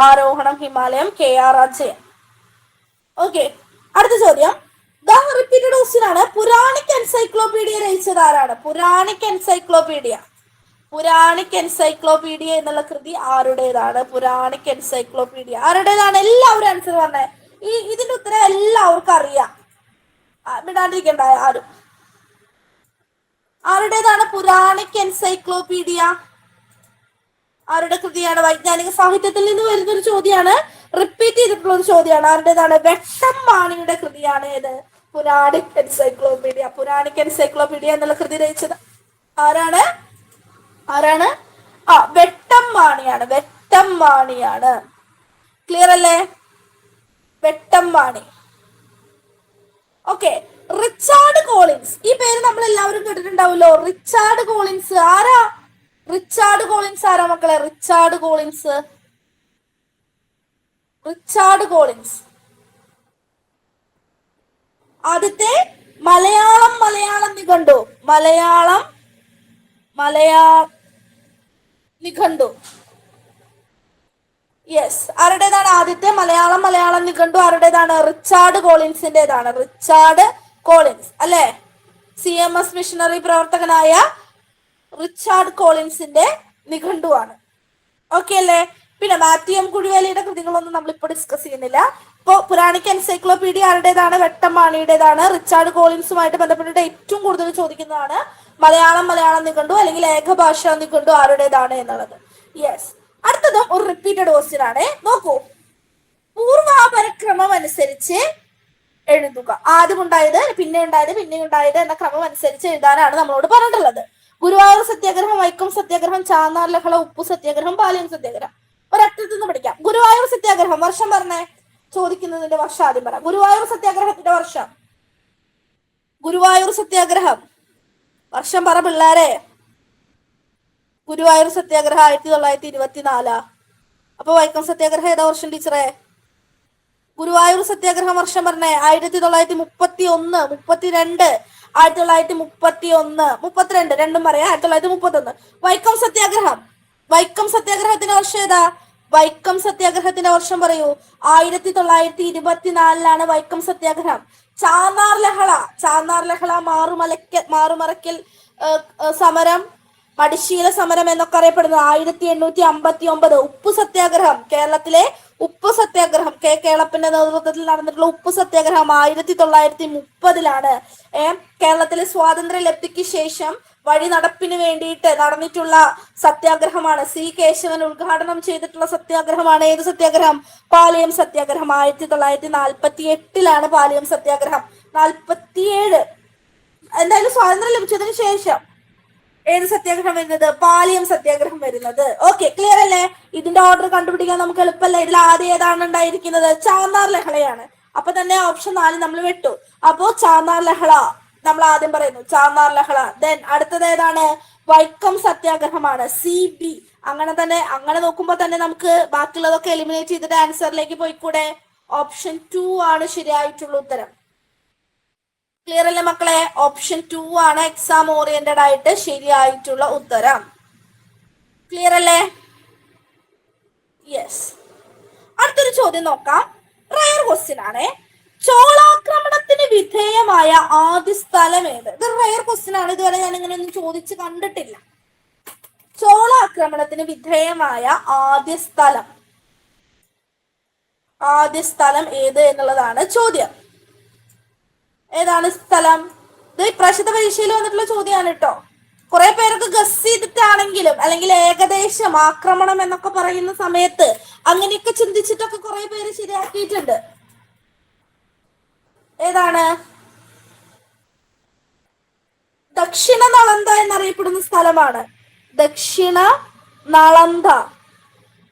ആരോഹണം ഹിമാലയം, KR അജയൻ. ഓക്കെ, അടുത്ത ചോദ്യം. റിപ്പീറ്റഡ് ക്വസ്റ്റ്യൻ ആണ്. പുരാണിക് എൻസൈക്ലോപീഡിയ രചിച്ചത് ആരാണ്? പുരാണിക് എൻസൈക്ലോപീഡിയ. പുരാണിക് എൻസൈക്ലോപീഡിയ എന്നുള്ള കൃതി ആരുടേതാണ്? പുരാണിക് എൻസൈക്ലോപീഡിയ ആരുടേതാണ്? എല്ലാവരും ആൻസർ പറഞ്ഞേ. ഇതിന്റെ ഉത്തരം എല്ലാവർക്കും അറിയാം. വിടാണ്ടിരിക്കണ്ട ആരും. ആരുടേതാണ് പുരാണിക് എൻസൈക്ലോപീഡിയ? ആരുടെ കൃതിയാണ്? വൈജ്ഞാനിക സാഹിത്യത്തിൽ നിന്ന് വരുന്നൊരു ചോദ്യമാണ്, റിപ്പീറ്റ് ചെയ്തിട്ടുള്ള ഒരു ചോദ്യമാണ്. ആരുടേതാണ്? വെട്ടം മാണിയുടെ കൃതിയാണ് ഏത്? പുരാണിക് എൻസൈക്ലോപീഡിയ. പുരാണിക് എൻസൈക്ലോപീഡിയ എന്നുള്ള കൃതി രചിച്ചത് ആരാണ്? ആരാണ്? വെട്ടം മാണിയാണ്. വെട്ടം മാണിയാണ്. ക്ലിയർ അല്ലേ? വെട്ടം മാണി. ഓക്കെ. റിച്ചാർഡ് കോളിൻസ്, ഈ പേര് നമ്മൾ എല്ലാവരും കേട്ടിട്ടുണ്ടാവുമല്ലോ. റിച്ചാർഡ് കോളിൻസ് ആരാ? റിച്ചാർഡ് കോളിൻസ് ആരാ മക്കളെ? Richard Collins. റിച്ചാർഡ് കോളിൻസ് ആദ്യത്തെ മലയാളം നിഘണ്ടു. മലയാളം നിഘണ്ടു. യെസ്, ആരുടേതാണ് ആദ്യത്തെ മലയാളം നിഘണ്ടു? ആരുടേതാണ്? റിച്ചാർഡ് കോളിൻസിന്റേതാണ്. റിച്ചാർഡ് കോളിൻസ് അല്ലെ? CMS മിഷണറി പ്രവർത്തകനായ റിച്ചാർഡ് കോളിൻസിന്റെ നിഘണ്ടുവാണ്. ഓക്കെ അല്ലേ? പിന്നെ മാത്യു എം കുഴിവേലിയുടെ കൃതികളൊന്നും നമ്മളിപ്പോൾ ഡിസ്കസ് ചെയ്യുന്നില്ല. ഇപ്പോൾ പുരാണിക് എൻസൈക്ലോപീഡിയ ആരുടേതാണ്? വെട്ടം മാണിയുടേതാണ്. റിച്ചാർഡ് കോളിൻസുമായിട്ട് ബന്ധപ്പെട്ടിട്ട് ഏറ്റവും കൂടുതൽ ചോദിക്കുന്നതാണ് മലയാളം നിഘണ്ടു അല്ലെങ്കിൽ ഏകഭാഷാ നിഘണ്ടു ആരുടേതാണ് എന്നുള്ളത്. യെസ്. അടുത്തതും ഒരു റിപ്പീറ്റഡ് ക്വസ്റ്റ്യൻ ആണ്. നോക്കൂ, പൂർവാപരക്രമം അനുസരിച്ച് എഴുതുക. ആദ്യം ഉണ്ടായത്, പിന്നെ ഉണ്ടായത് എന്ന ക്രമം അനുസരിച്ച് എഴുതാനാണ് നമ്മളോട് പറഞ്ഞിട്ടുള്ളത്. ഗുരുവായൂർ സത്യാഗ്രഹം, വൈക്കം സത്യാഗ്രഹം, ചാന്നാർ ലഹള, ഉപ്പു സത്യാഗ്രഹം, പാലിയം സത്യാഗ്രഹം. ഒരറ്റത്തു നിന്ന് പഠിക്കാം. ഗുരുവായൂർ സത്യാഗ്രഹം വർഷം പറഞ്ഞേ. ചോദിക്കുന്നതിന്റെ വർഷം ആദ്യം പറ. ഗുരുവായൂർ സത്യാഗ്രഹത്തിന്റെ വർഷം. ഗുരുവായൂർ സത്യാഗ്രഹം വർഷം പറ പിള്ളേരെ. ഗുരുവായൂർ സത്യാഗ്രഹം 1924. അപ്പൊ വൈക്കം സത്യാഗ്രഹം ഏതാ വർഷം ടീച്ചറെ? ഗുരുവായൂർ സത്യാഗ്രഹം വർഷം പറഞ്ഞേ. 1931, 32, 1931, 32, രണ്ടും പറയാം. 1931. വൈക്കം സത്യാഗ്രഹത്തിന്റെ വർഷം ഏതാ? വൈക്കം സത്യാഗ്രഹത്തിന്റെ വർഷം പറയൂ. 1924 വൈക്കം സത്യാഗ്രഹം. ചാന്നാർ ലഹള, മാറുമറയ്ക്കൽ സമരം, മടിശീല സമരം എന്നൊക്കെ അറിയപ്പെടുന്നത് 1859. ഉപ്പു സത്യാഗ്രഹം, കേരളത്തിലെ ഉപ്പു സത്യാഗ്രഹം, കേളപ്പന്റെ നേതൃത്വത്തിൽ നടന്നിട്ടുള്ള ഉപ്പു സത്യാഗ്രഹം 1930 കേരളത്തിലെ സ്വാതന്ത്ര്യ ലബ്ധിക്ക് ശേഷം വഴി നടപ്പിന് വേണ്ടിയിട്ട് നടന്നിട്ടുള്ള സത്യാഗ്രഹമാണ്. C കേശവൻ ഉദ്ഘാടനം ചെയ്തിട്ടുള്ള സത്യാഗ്രഹമാണ്. ഏത് സത്യാഗ്രഹം? പാലിയം സത്യാഗ്രഹം. 1948 പാലിയം സത്യാഗ്രഹം. 47 എന്തായാലും സ്വാതന്ത്ര്യം ലഭിച്ചതിന് ശേഷം ഏത് സത്യാഗ്രഹം വരുന്നത്? പാലിയം സത്യാഗ്രഹം വരുന്നത്. ഓക്കെ, ക്ലിയർ അല്ലേ? ഇതിന്റെ ഓർഡർ കണ്ടുപിടിക്കാൻ നമുക്ക് എളുപ്പമല്ല. ഇതിൽ ആദ്യം ഏതാണ് ഉണ്ടായിരിക്കുന്നത്? ചാന്നാർ ലഹളയാണ്. അപ്പൊ തന്നെ ഓപ്ഷൻ 4 നമ്മൾ വിട്ടു. അപ്പോ ചാന്നാർ ലഹള നമ്മൾ ആദ്യം പറയുന്നു. ചാന്നാർ ലഹള. ദെൻ അടുത്തത് ഏതാണ്? വൈക്കം സത്യാഗ്രഹമാണ്. CB. അങ്ങനെ നോക്കുമ്പോൾ തന്നെ നമുക്ക് ബാക്കിയുള്ളതൊക്കെ എലിമിനേറ്റ് ചെയ്തിട്ട് ആൻസറിലേക്ക് പോയിക്കൂടെ? ഓപ്ഷൻ 2 ആണ് ശരിയായിട്ടുള്ള ഉത്തരം. ക്ലിയർ അല്ലേ മക്കളെ? ഓപ്ഷൻ 2 ആണ് എക്സാം ഓറിയന്റഡ് ആയിട്ട് ശരിയായിട്ടുള്ള ഉത്തരം. ക്ലിയർ അല്ലേ? യെസ്. അടുത്തൊരു ചോദ്യം നോക്കാം. റയർ ക്വസ്റ്റ്യൻ ആണ്. ചോളാക്രമണത്തിന് വിധേയമായ ആദ്യ സ്ഥലം ഏത്? ഇത് റയർ ക്വസ്റ്റ്യൻ ആണ്. ഇതുവരെ ഞാൻ ഇങ്ങനെ ഒന്നും ചോദിച്ച് കണ്ടിട്ടില്ല. ചോളാക്രമണത്തിന് വിധേയമായ ആദ്യ സ്ഥലം ഏത് എന്നുള്ളതാണ് ചോദ്യം. ഏതാണ് സ്ഥലം? ഇത് ഇപ്രാവശ്യത്തെ പരീക്ഷയിൽ വന്നിട്ടുള്ള ചോദ്യമാണ് കേട്ടോ. കുറെ പേരൊക്കെ ഗസ് ചെയ്തിട്ടാണെങ്കിലും അല്ലെങ്കിൽ ഏകദേശം ആക്രമണം എന്നൊക്കെ പറയുന്ന സമയത്ത് അങ്ങനെയൊക്കെ ചിന്തിച്ചിട്ടൊക്കെ കുറെ പേര് ശരിയാക്കിയിട്ടുണ്ട്. ഏതാണ്? ദക്ഷിണ നളന്ദ എന്നറിയപ്പെടുന്ന സ്ഥലമാണ്. ദക്ഷിണ നളന്ദ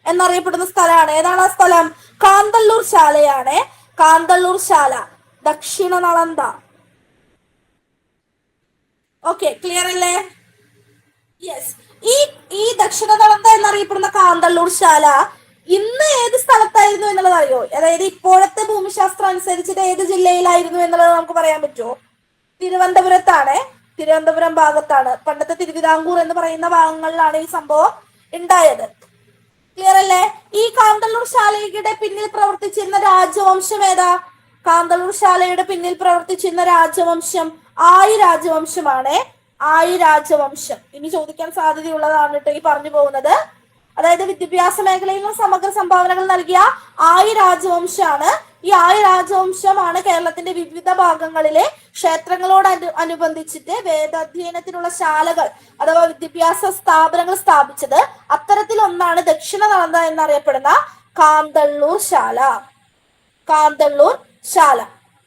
എന്നറിയപ്പെടുന്ന സ്ഥലമാണ്. ഏതാണ് ആ സ്ഥലം? കാന്തല്ലൂർ ശാലയാണ്. കാന്തല്ലൂർ ശാല, ദക്ഷിണ നളന്ദ. ഓക്കെ, ക്ലിയർ അല്ലേ? യെസ്. ഈ ദക്ഷിണ നളന്ദ എന്നറിയപ്പെടുന്ന കാന്തല്ലൂർ ശാല ഇന്ന് ഏത് സ്ഥലത്തായിരുന്നു എന്നുള്ളത് അറിയോ? അതായത് ഇപ്പോഴത്തെ ഭൂമിശാസ്ത്രം അനുസരിച്ചിട്ട് ഏത് ജില്ലയിലായിരുന്നു എന്നുള്ളത് നമുക്ക് പറയാൻ പറ്റുമോ? തിരുവനന്തപുരത്താണ്. തിരുവനന്തപുരം ഭാഗത്താണ്. പണ്ടത്തെ തിരുവിതാംകൂർ എന്ന് പറയുന്ന ഭാഗങ്ങളിലാണ് ഈ സംഭവം ഉണ്ടായത്. ക്ലിയർ അല്ലേ? ഈ കാന്തല്ലൂർ ശാലയുടെ പിന്നിൽ പ്രവർത്തിച്ചിരുന്ന രാജവംശം ഏതാ? കാന്തളൂർ ശാലയുടെ പിന്നിൽ പ്രവർത്തിച്ചിരുന്ന രാജവംശം ആയി രാജവംശമാണ്. ആയി രാജവംശം ഇനി ചോദിക്കാൻ സാധ്യതയുള്ളതാണ് കേട്ടോ ഈ പറഞ്ഞു പോകുന്നത്. അതായത് വിദ്യാഭ്യാസ മേഖലയിലും സമഗ്ര സംഭാവനകൾ നൽകിയ ആയി രാജവംശമാണ്. ഈ ആയി രാജവംശമാണ് കേരളത്തിന്റെ വിവിധ ഭാഗങ്ങളിലെ ക്ഷേത്രങ്ങളോട് അനുബന്ധിച്ചിട്ട് വേദാധ്യയനത്തിനുള്ള ശാലകൾ അഥവാ വിദ്യാഭ്യാസ സ്ഥാപനങ്ങൾ സ്ഥാപിച്ചത്. അത്തരത്തിലൊന്നാണ് ദക്ഷിണ നളന്ദ എന്നറിയപ്പെടുന്ന കാന്തള്ളൂർ ശാല. കാന്തള്ളൂർ ശാല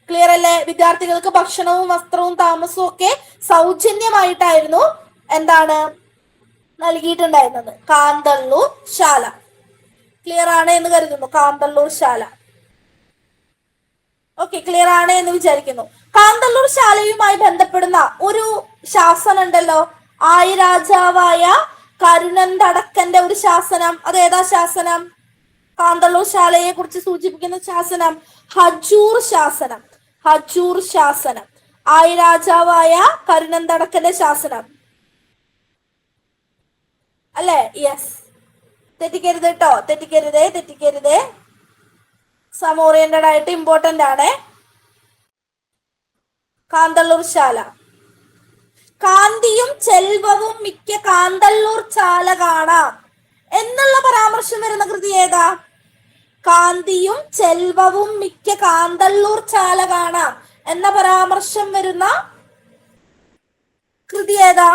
ക്ലിയർ അല്ലേ? വിദ്യാർത്ഥികൾക്ക് ഭക്ഷണവും വസ്ത്രവും താമസവും ഒക്കെ സൗജന്യമായിട്ടായിരുന്നു എന്താണ് നൽകിയിട്ടുണ്ടായിരുന്നത്. കാന്തള്ളൂർ ശാല ക്ലിയർ ആണ് എന്ന് കരുതുന്നു. കാന്തള്ളൂർ ശാല ഓക്കെ, ക്ലിയർ ആണ് എന്ന് വിചാരിക്കുന്നു. കാന്തള്ളൂർ ശാലയുമായി ബന്ധപ്പെടുന്ന ഒരു ശാസനം ഉണ്ടല്ലോ, ആയി രാജാവായ കരുണന്തടക്കന്റെ ഒരു ശാസനം. അത് ഏതാ ശാസനം? കാന്തള്ളൂർ ശാലയെ കുറിച്ച് സൂചിപ്പിക്കുന്ന ശാസനം ഹജൂർ ശാസനം. ഹജൂർ ശാസനം ആയി രാജാവായ കരുണന്തടക്കന്റെ ശാസനം അല്ലേ? യെസ്, തെറ്റിക്കരുത് കേട്ടോ, തെറ്റിക്കരുതേ. സം ഓറിയന്റഡ് ആയിട്ട് ഇമ്പോർട്ടന്റ് ആണ്. കാന്തള്ളൂർ ശാല. കാന്തിയും ചെൽവവും മിക്ക കാന്തള്ളൂർ ശാല കാണാം എന്നുള്ള പരാമർശം വരുന്ന കൃതി ഏതാ? കാന്തിയും ചെൽവവും മിക്ക കാന്തള്ളൂർ ശാല കാണാം എന്ന പരാമർശം വരുന്ന കൃതി ഏതാ?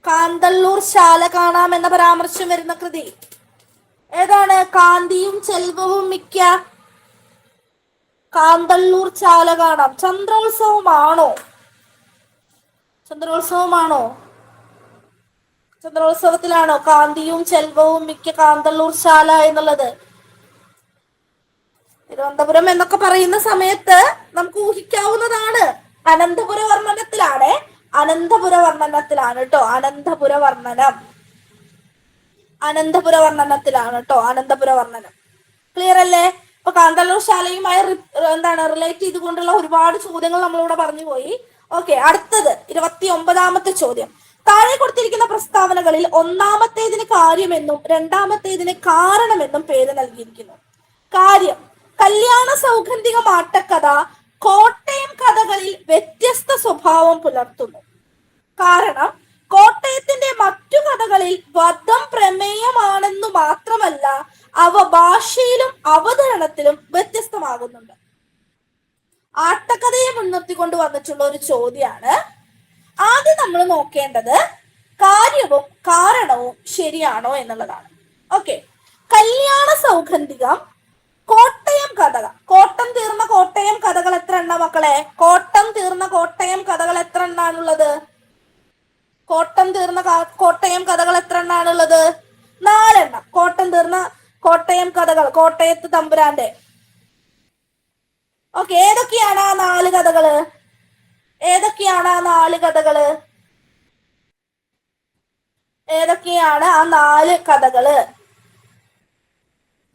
കാന്തള്ളൂർ ശാല കാണാം എന്ന പരാമർശം വരുന്ന കൃതി ഏതാണ്? കാന്തിയും ചെൽവവും മിക്ക കാന്തള്ളൂർ ശാല കാണാം. ചന്ദ്രോത്സവമാണോ? ചന്ദ്രോത്സവത്തിലാണോ കാന്തിയും ചെൽവവും മിക്ക കാന്തള്ളൂർ ശാല എന്നുള്ളത്? തിരുവനന്തപുരം എന്നൊക്കെ പറയുന്ന സമയത്ത് നമുക്ക് ഊഹിക്കാവുന്നതാണ്. അനന്തപുര വർണ്ണനത്തിലാണ് കേട്ടോ. അനന്തപുര വർണ്ണനം ക്ലിയർ അല്ലേ? ഇപ്പൊ കാന്തള്ളൂർ ശാലയുമായി റിലേറ്റ് ചെയ്തുകൊണ്ടുള്ള ഒരുപാട് ചോദ്യങ്ങൾ നമ്മളിവിടെ പറഞ്ഞു പോയി. ഓക്കെ, അടുത്തത് 29ാമത്തെ ചോദ്യം. താഴെ കൊടുത്തിരിക്കുന്ന പ്രസ്താവനകളിൽ ഒന്നാമത്തേതിന് കാര്യമെന്നും രണ്ടാമത്തേതിന് കാരണമെന്നും പേര് നൽകിയിരിക്കുന്നു. കാര്യം: കല്യാണ സൗഗന്ധിക ആട്ടക്കഥ കോട്ടയം കഥകളിൽ വ്യത്യസ്ത സ്വഭാവം പുലർത്തുന്നു. കാരണം കോട്ടയത്തിന്റെ മറ്റു കഥകളിൽ വധം പ്രമേയമാണെന്നു മാത്രമല്ല അവ ഭാഷയിലും അവതരണത്തിലും വ്യത്യസ്തമാകുന്നുണ്ട്. ആട്ടക്കഥയെ മുൻനിർത്തിക്കൊണ്ട് വന്നിട്ടുള്ള ഒരു ചോദ്യമാണ്. ആദ്യം നമ്മൾ നോക്കേണ്ടത് കാര്യവും കാരണവും ശരിയാണോ എന്നുള്ളതാണ്. ഓക്കെ, കല്യാണ സൗഗന്ധികം കോട്ടയം കഥകൾ. കോട്ടം തീർന്ന കോട്ടയം കഥകൾ എത്ര എണ്ണ മക്കളെ? കോട്ടം തീർന്ന കോട്ടയം കഥകൾ എത്ര എണ്ണാണുള്ളത്? കോട്ടം തീർന്ന കോട്ടയം കഥകൾ എത്ര എണ്ണാണുള്ളത്? 4 എണ്ണം. കോട്ടം തീർന്ന കോട്ടയം കഥകൾ കോട്ടയത്ത് തമ്പുരാന്റെ. ഓക്കെ, ഏതൊക്കെയാണ് ആ 4 കഥകള്? ഏതൊക്കെയാണ് ആ 4 കഥകള്?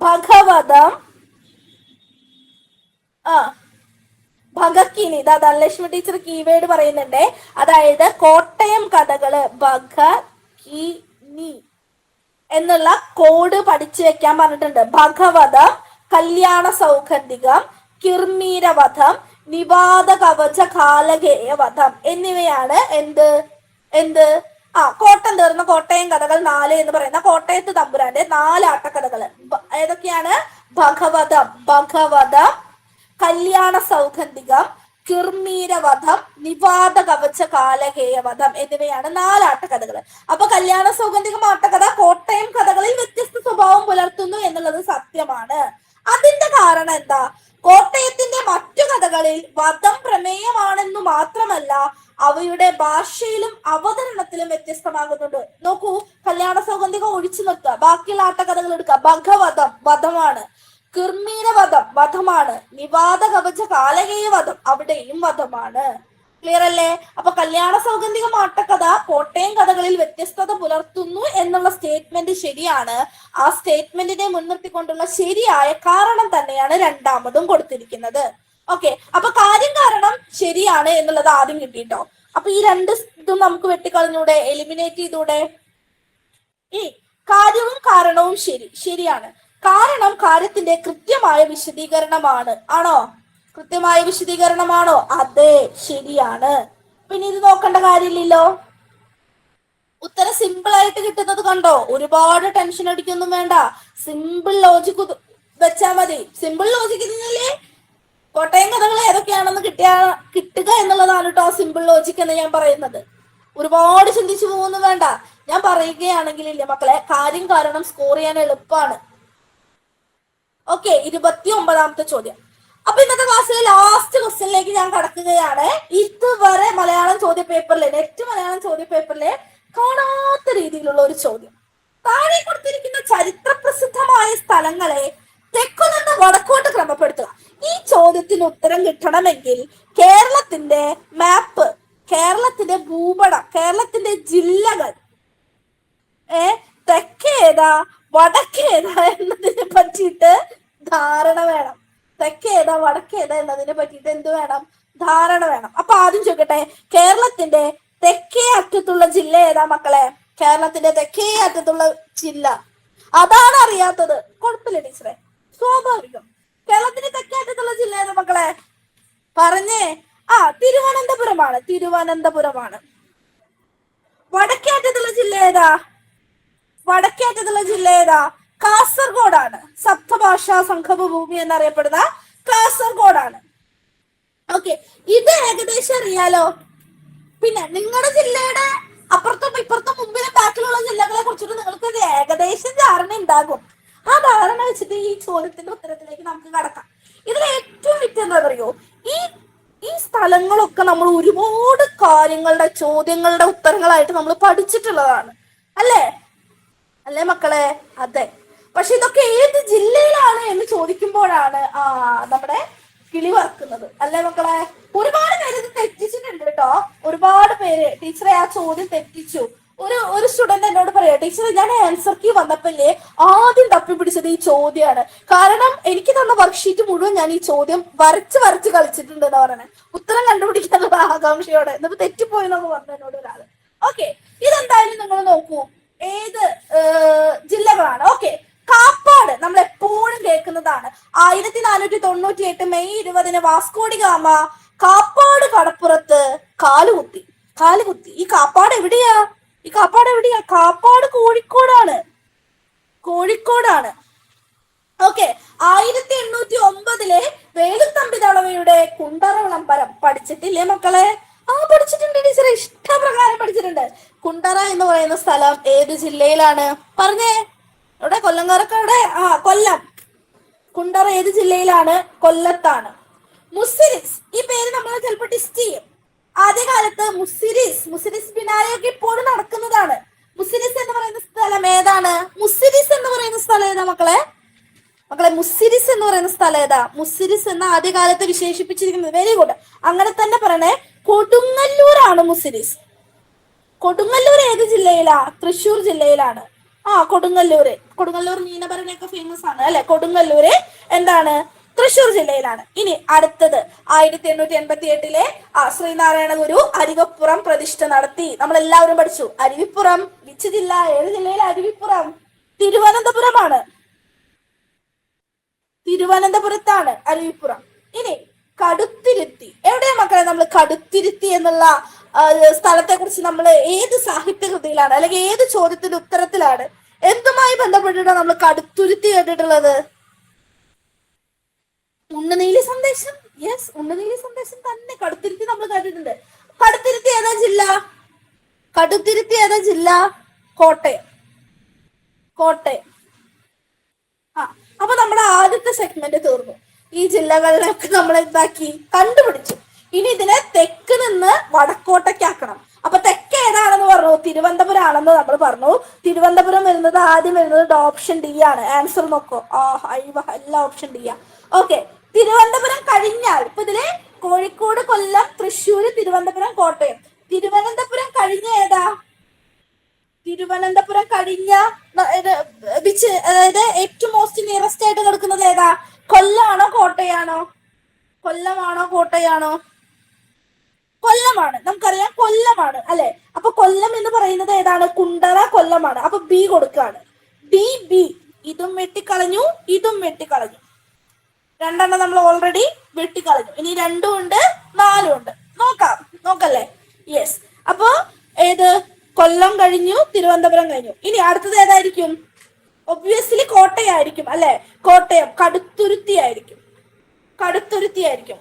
ഭഗവതം, ഭഗക്കിനി. ധനലക്ഷ്മി ടീച്ചർ കീവേഡ് പറയുന്നുണ്ട്. അതായത് കോട്ടയം കഥകള് ഭഗക്കിനി എന്നുള്ള കോഡ് പഠിച്ചു വെക്കാൻ പറഞ്ഞിട്ടുണ്ട്. ഭഗവതം, കല്യാണ സൗഗന്ധികം, കിർമീരവധം, നിവാദ കവച കാലകേയവധം എന്നിവയാണ് എന്ത് കോട്ടം തീർന്ന കോട്ടയം കഥകൾ 4 എന്ന് പറയുന്ന കോട്ടയത്ത് തമ്പുരാന്റെ 4 ആട്ടക്കഥകള് ഏതൊക്കെയാണ്? ഭഗവതം, കല്യാണ സൗഗന്ധികം, കിർമീരവധം, നിവാദ കവച കാലകേയവധം എന്നിവയാണ് 4 ആട്ടക്കഥകൾ. അപ്പൊ കല്യാണ സൗഗന്ധികം ആട്ടക്കഥ കോട്ടയം കഥകളിൽ വ്യത്യസ്ത സ്വഭാവം പുലർത്തുന്നു എന്നുള്ളത് സത്യമാണ്. അതിന്റെ കാരണം എന്താ? കോട്ടയത്തിന്റെ മറ്റു കഥകളിൽ വധം പ്രമേയമാണെന്നു മാത്രമല്ല അവയുടെ ഭാഷയിലും അവതരണത്തിലും വ്യത്യസ്തമാകുന്നുണ്ട്. നോക്കൂ, കല്യാണ സൗഗന്ധികം ഒഴിച്ചു നിർത്തുക, ബാക്കിയുള്ള ആട്ടക്കഥകൾ എടുക്കുക. ഭഗവതം വധമാണ്, കിർമീരവധം വധമാണ്, നിവാദ കവച കാലകേയ വധം അവിടെയും വധമാണ്. ക്ലിയർ അല്ലേ? അപ്പൊ കല്യാണ സൗഗന്ധികം ആട്ടക്കഥ കോട്ടയം കഥകളിൽ വ്യത്യസ്തത പുലർത്തുന്നു എന്നുള്ള സ്റ്റേറ്റ്മെന്റ് ശരിയാണ്. ആ സ്റ്റേറ്റ്മെന്റിനെ മുൻനിർത്തിക്കൊണ്ടുള്ള ശരിയായ കാരണം തന്നെയാണ് രണ്ടാമതും കൊടുത്തിരിക്കുന്നത്. ഓക്കെ, അപ്പൊ കാര്യം കാരണം ശരിയാണ് എന്നുള്ളത് ആദ്യം കിട്ടിട്ടോ. അപ്പൊ ഈ 2 ഇതും നമുക്ക് വെട്ടിക്കളഞ്ഞൂടെ, എലിമിനേറ്റ് ചെയ്തൂടെ? ഈ കാര്യവും കാരണവും ശരിയാണ്. കാരണം കാര്യത്തിന്റെ കൃത്യമായ വിശദീകരണമാണ്. ആണോ? കൃത്യമായ വിശദീകരണമാണോ? അതെ, ശരിയാണ്. പിന്നെ ഇത് നോക്കേണ്ട കാര്യമില്ലല്ലോ. ഉത്തരം സിമ്പിൾ ആയിട്ട് കിട്ടുന്നത് കണ്ടോ? ഒരുപാട് ടെൻഷൻ അടിക്കൊന്നും വേണ്ട. സിമ്പിൾ ലോജിക് വെച്ചാൽ മതി. സിമ്പിൾ ലോജിക് കോട്ടയം കഥകൾ ഏതൊക്കെയാണെന്ന് കിട്ടുക എന്നുള്ളതാണ് കേട്ടോ സിമ്പിൾ ലോജിക് എന്ന് ഞാൻ പറയുന്നത്. ഒരുപാട് ചിന്തിച്ചു പോകുന്നു വേണ്ട. ഞാൻ പറയുകയാണെങ്കിൽ ഇല്ലേ മക്കളെ, കാര്യം കാരണം സ്കോർ ചെയ്യാൻ എളുപ്പമാണ്. ഓക്കെ, 29ാമത്തെ ചോദ്യം. അപ്പൊ ഇന്നത്തെ ക്ലാസ്സിലെ ലാസ്റ്റ് ക്വസ്റ്റ്യനിലേക്ക് ഞാൻ കടക്കുകയാണ്. ഇതുവരെ മലയാളം ചോദ്യ പേപ്പറിലെ, നെറ്റ് മലയാളം ചോദ്യ പേപ്പറിലെ കാണാത്ത രീതിയിലുള്ള ഒരു ചോദ്യം. താഴെ കൊടുത്തിരിക്കുന്ന ചരിത്ര പ്രസിദ്ധമായ സ്ഥലങ്ങളെ തെക്കുനിന്ന് വടക്കോട്ട് ക്രമപ്പെടുത്തുക. ഈ ചോദ്യത്തിന് ഉത്തരം കിട്ടണമെങ്കിൽ കേരളത്തിന്റെ മാപ്പ്, കേരളത്തിന്റെ ഭൂപടം, കേരളത്തിന്റെ ജില്ലകൾ തെക്കേതാ വടക്കേതാ എന്നതിനെ പറ്റിയിട്ട് ധാരണ വേണം. തെക്കേതാ വടക്കേതാ എന്നതിനെ പറ്റിയിട്ട് എന്ത് വേണം? ധാരണ വേണം. അപ്പൊ ആദ്യം ചോദിക്കട്ടെ, കേരളത്തിന്റെ തെക്കേ അറ്റത്തുള്ള ജില്ല ഏതാ മക്കളെ? കേരളത്തിന്റെ തെക്കേ അറ്റത്തുള്ള ജില്ല അതാണ് അറിയാത്തത്. കുഴപ്പമില്ല ടീച്ചറെ, സ്വാഭാവികം. കേരളത്തിന്റെ തെക്കേ അറ്റത്തുള്ള ജില്ല ഏതാ മക്കളെ? പറഞ്ഞേ. തിരുവനന്തപുരമാണ്. തിരുവനന്തപുരമാണ്. വടക്കേ അറ്റത്തുള്ള ജില്ല ഏതാ? വടക്കേ അറ്റത്തുള്ള ജില്ല ഏതാ? കാസർഗോഡാണ്. സപ്തഭാഷാ സംഗമ ഭൂമി എന്നറിയപ്പെടുന്ന കാസർഗോഡാണ്. ഓക്കെ, ഇത് ഏകദേശം അറിയാലോ. പിന്നെ നിങ്ങളുടെ ജില്ലയുടെ അപ്പുറത്തും ഇപ്പുറത്തും മുമ്പിലും ബാക്കിലുള്ള ജില്ലകളെ കുറിച്ചിട്ട് നിങ്ങൾക്ക് ഒരു ഏകദേശം ധാരണ ഉണ്ടാകും. ആ ധാരണ വെച്ചിട്ട് ഈ ചോദ്യത്തിന്റെ ഉത്തരത്തിലേക്ക് നമുക്ക് കടക്കാം. ഇതിൽ ഏറ്റവും വിറ്റ് എന്താ അറിയോ, ഈ സ്ഥലങ്ങളൊക്കെ നമ്മൾ ഒരുപാട് കാര്യങ്ങളുടെ ചോദ്യങ്ങളുടെ ഉത്തരങ്ങളായിട്ട് നമ്മൾ പഠിച്ചിട്ടുള്ളതാണ്. അല്ലേ അല്ലേ മക്കളെ? അതെ. പക്ഷെ ഇതൊക്കെ ഏത് ജില്ലയിലാണ് എന്ന് ചോദിക്കുമ്പോഴാണ് നമ്മുടെ കിളി വറക്കുന്നത്. അല്ലേ മക്കളെ? ഒരുപാട് പേര് ഇത് തെറ്റിച്ചിട്ടുണ്ട് കേട്ടോ. ഒരുപാട് പേര് ടീച്ചറെ ആ ചോദ്യം തെറ്റിച്ചു. ഒരു സ്റ്റുഡന്റ് എന്നോട് പറയാ, ടീച്ചറെ ഞാൻ ആൻസർ കീ വന്നപ്പോഴേ ആദ്യം തപ്പി പിടിച്ചത് ഈ ചോദ്യമാണ്. കാരണം എനിക്ക് തന്ന വർക്ക്ഷീറ്റ് മുഴുവൻ ഞാൻ ഈ ചോദ്യം വരച്ച് കളിച്ചിട്ടുണ്ട് എന്ന് പറയണേ. ഉത്തരം കണ്ടുപിടിക്കാനുള്ള ആകാംക്ഷയോടെ. എന്നിട്ട് തെറ്റിപ്പോയെന്നൊക്കെ പറഞ്ഞു എന്നോട് ഒരാള്. ഓക്കെ, ഇതെന്തായാലും നിങ്ങൾ നോക്കൂ, ഏത് ജില്ലകളാണ്. ഓക്കെ, കാപ്പാട് നമ്മൾ എപ്പോഴും കേൾക്കുന്നതാണ്. 1498 മെയ് 20 വാസ്കോഡി ഗാമ കാപ്പാട് കടപ്പുറത്ത് കാലുകുത്തി. ഈ കാപ്പാട് എവിടെയാ? കാപ്പാട് കോഴിക്കോടാണ്. ഓക്കെ, 1809 വേലുത്തമ്പി ദളവയുടെ കുണ്ടറ വിളംബരം പഠിച്ചിട്ടില്ലേ മക്കളെ? പഠിച്ചിട്ടുണ്ട് ടീച്ചറെ, ഇഷ്ടപ്രകാരം പഠിച്ചിട്ടുണ്ട്. കുണ്ടറ എന്ന് പറയുന്ന സ്ഥലം ഏത് ജില്ലയിലാണ്? പറഞ്ഞേ. ഇവിടെ കൊല്ലംകാരൊക്കെ കൊല്ലം. കുണ്ടറ ഏത് ജില്ലയിലാണ്? കൊല്ലത്താണ്. മുസിരിസ്, ഈ പേര് നമ്മൾ ചിലപ്പോൾ ടെസ്റ്റ് ചെയ്യും. ആദ്യകാലത്ത് മുസിരിസ് ബിനാലയൊക്കെ ഇപ്പോഴും നടക്കുന്നതാണ്. മുസിരിസ് എന്ന് പറയുന്ന സ്ഥലം ഏതാണ്? മുസിരിസ് എന്ന് പറയുന്ന സ്ഥലം ഏതാ മക്കളെ? മുസിരിസ് എന്ന് പറയുന്ന സ്ഥലം ഏതാ? മുസിരിസ് എന്ന് ആദ്യകാലത്ത് വിശേഷിപ്പിച്ചിരിക്കുന്നത്. Very good. അങ്ങനെ തന്നെ പറയണേ. കൊടുങ്ങല്ലൂരാണ് മുസിരിസ്. കൊടുങ്ങല്ലൂർ ഏത് ജില്ലയിലാ? തൃശ്ശൂർ ജില്ലയിലാണ്. കൊടുങ്ങല്ലൂർ മീനഭരണിയൊക്കെ ഫേമസ് ആണ് അല്ലെ? കൊടുങ്ങല്ലൂര് എന്താണ്? തൃശ്ശൂർ ജില്ലയിലാണ്. ഇനി അടുത്തത് 1888 ശ്രീനാരായണ ഗുരു അരുവിപ്പുറം പ്രതിഷ്ഠ നടത്തി. നമ്മൾ എല്ലാവരും പഠിച്ചു. അരുവിപ്പുറം വിച്ച് ജില്ല? ഏത് ജില്ലയിൽ? അരുവിപ്പുറം തിരുവനന്തപുരമാണ്. തിരുവനന്തപുരത്താണ് അരുവിപ്പുറം. ഇനി കടുത്തിരുത്തി എവിടെയാ മക്കളെ? നമ്മൾ കടുത്തിരുത്തി എന്നുള്ള സ്ഥലത്തെ കുറിച്ച് നമ്മൾ ഏത് സാഹിത്യ കൃതിയിലാണ്, അല്ലെങ്കിൽ ഏത് ചോദ്യത്തിന്റെ ഉത്തരത്തിലാണ്, എന്തുമായി ബന്ധപ്പെട്ടിട്ടാണ് നമ്മൾ കടുത്തുരുത്തി കേട്ടിട്ടുള്ളത്? ഉണ്ണുനീലി സന്ദേശം. യെസ്, ഉണ്ണുനീലി സന്ദേശം തന്നെ. കടുത്തിരുത്തി നമ്മൾ കേട്ടിട്ടുണ്ട്. കടുത്തിരുത്തി ഏതാ ജില്ല? കോട്ടയം. അപ്പൊ നമ്മുടെ ആദ്യത്തെ സെഗ്മെന്റ് തീർന്നു. ഈ ജില്ലകളിലൊക്കെ നമ്മൾ എന്താക്കി? കണ്ടുപിടിച്ചു. ഇനി ഇതിനെ തെക്ക് നിന്ന് വടക്കോട്ടേക്കാക്കണം. അപ്പൊ തെക്ക് ഏതാണെന്ന് പറഞ്ഞു? തിരുവനന്തപുരം ആണെന്ന് നമ്മൾ പറഞ്ഞു. തിരുവനന്തപുരം ആദ്യം വരുന്നത് ഓപ്ഷൻ ഡി ആണ്. ആൻസർ നോക്കോ? എല്ലാ ഓപ്ഷൻ ഡി ആ. ഓക്കെ, തിരുവനന്തപുരം കഴിഞ്ഞാൽ ഇപ്പൊ ഇതില് കോഴിക്കോട്, കൊല്ലം, തൃശ്ശൂര്, തിരുവനന്തപുരം, കോട്ടയം. തിരുവനന്തപുരം കഴിഞ്ഞ ഏതാ? തിരുവനന്തപുരം കഴിഞ്ഞ അതായത് ഏറ്റവും മോസ്റ്റ് നിയറസ്റ്റ് ആയിട്ട് കിടക്കുന്നത് ഏതാ? കൊല്ലമാണോ കോട്ടയാണോ? കൊല്ലമാണ്. നമുക്കറിയാം കൊല്ലമാണ് അല്ലെ? അപ്പൊ കൊല്ലം എന്ന് പറയുന്നത് ഏതാണ്? കുണ്ടറ കൊല്ലമാണ്. അപ്പൊ ബി കൊടുക്കാണ്. ബി ഇതും വെട്ടിക്കളഞ്ഞു, ഇതും വെട്ടിക്കളഞ്ഞു. രണ്ടെണ്ണം നമ്മൾ ഓൾറെഡി വെട്ടിക്കളഞ്ഞു. ഇനി 2 ഉണ്ട്, 4 ഉണ്ട്. നോക്കല്ലേ? യെസ്. അപ്പോ ഏത്? കൊല്ലം കഴിഞ്ഞു, തിരുവനന്തപുരം കഴിഞ്ഞു. ഇനി അടുത്തത് ഏതായിരിക്കും? ഒബ്വിയസ്ലി കോട്ടയം ആയിരിക്കും അല്ലെ? കോട്ടയം കടുത്തുരുത്തി ആയിരിക്കും.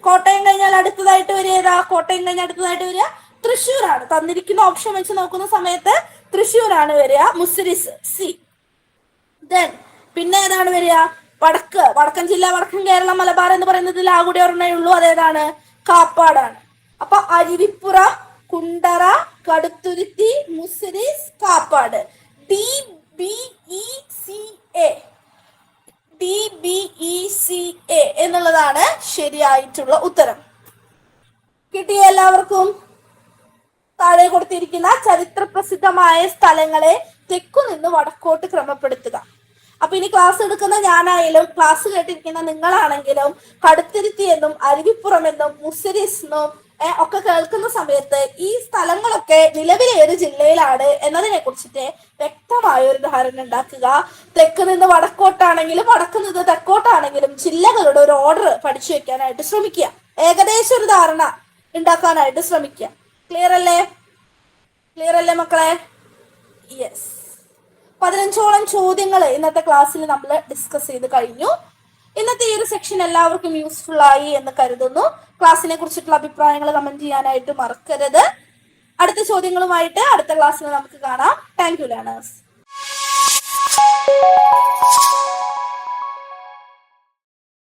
കോട്ടയം കഴിഞ്ഞാൽ അടുത്തതായിട്ട് വരിക ഏതാ? കോട്ടയം കഴിഞ്ഞാൽ അടുത്തതായിട്ട് വരിക തൃശ്ശൂരാണ്. തന്നിരിക്കുന്ന ഓപ്ഷൻ വെച്ച് നോക്കുന്ന സമയത്ത് തൃശ്ശൂരാണ് വരിക. മുസിരിസ് സി. ദെൻ പിന്നെ ഏതാണ് വരിക? വടക്കൻ ജില്ല, വടക്കൻ കേരളം, മലബാർ എന്ന് പറയുന്നതിൽ ആ കൂടി ഒരെണ്ണേ ഉള്ളൂ. അതേതാണ്? കാപ്പാടാണ്. അപ്പൊ അരുവിപ്പുറം, കുണ്ടറ, കടുത്തുരുത്തി, മുസിരിസ്, കാപ്പാട്. DBECA എന്നുള്ളതാണ് ശരിയായിട്ടുള്ള ഉത്തരം. കിട്ടിയ എല്ലാവർക്കും? താഴെ കൊടുത്തിരിക്കുന്ന ചരിത്ര പ്രസിദ്ധമായ സ്ഥലങ്ങളെ തെക്കുനിന്ന് വടക്കോട്ട് ക്രമപ്പെടുത്തുക. അപ്പൊ ഇനി ക്ലാസ് എടുക്കുന്ന ഞാനായാലും ക്ലാസ് കേട്ടിരിക്കുന്ന നിങ്ങളാണെങ്കിലും കടുത്തുരുത്തി എന്നും അരുവിപ്പുറം എന്നും മുസിരിസ് എന്നും ഒക്കെ കേൾക്കുന്ന സമയത്ത് ഈ സ്ഥലങ്ങളൊക്കെ നിലവിലെ ഏത് ജില്ലയിലാണ് എന്നതിനെ കുറിച്ചിട്ട് വ്യക്തമായ ഒരു ധാരണ ഉണ്ടാക്കുക. തെക്ക് നിന്ന് വടക്കോട്ടാണെങ്കിലും വടക്ക് നിന്ന് തെക്കോട്ടാണെങ്കിലും ജില്ലകളുടെ ഒരു ഓർഡർ പഠിച്ചു വെക്കാനായിട്ട് ശ്രമിക്കുക. ഏകദേശം ഒരു ധാരണ ഉണ്ടാക്കാനായിട്ട് ശ്രമിക്കുക. ക്ലിയർ അല്ലേ മക്കളെ? യെസ്. 15ഓളം ചോദ്യങ്ങൾ ഇന്നത്തെ ക്ലാസ്സിൽ നമ്മൾ ഡിസ്കസ് ചെയ്ത് കഴിഞ്ഞു. ഇന്നത്തെ ഈ ഒരു സെക്ഷൻ എല്ലാവർക്കും യൂസ്ഫുൾ ആയി എന്ന് കരുതുന്നു. ക്ലാസ്സിനെ കുറിച്ചിട്ടുള്ള അഭിപ്രായങ്ങൾ കമന്റ് ചെയ്യാനായിട്ട് മറക്കരുത്. അടുത്ത ചോദ്യങ്ങളുമായിട്ട് അടുത്ത ക്ലാസ്സിൽ നമുക്ക് കാണാം. Thank you learners.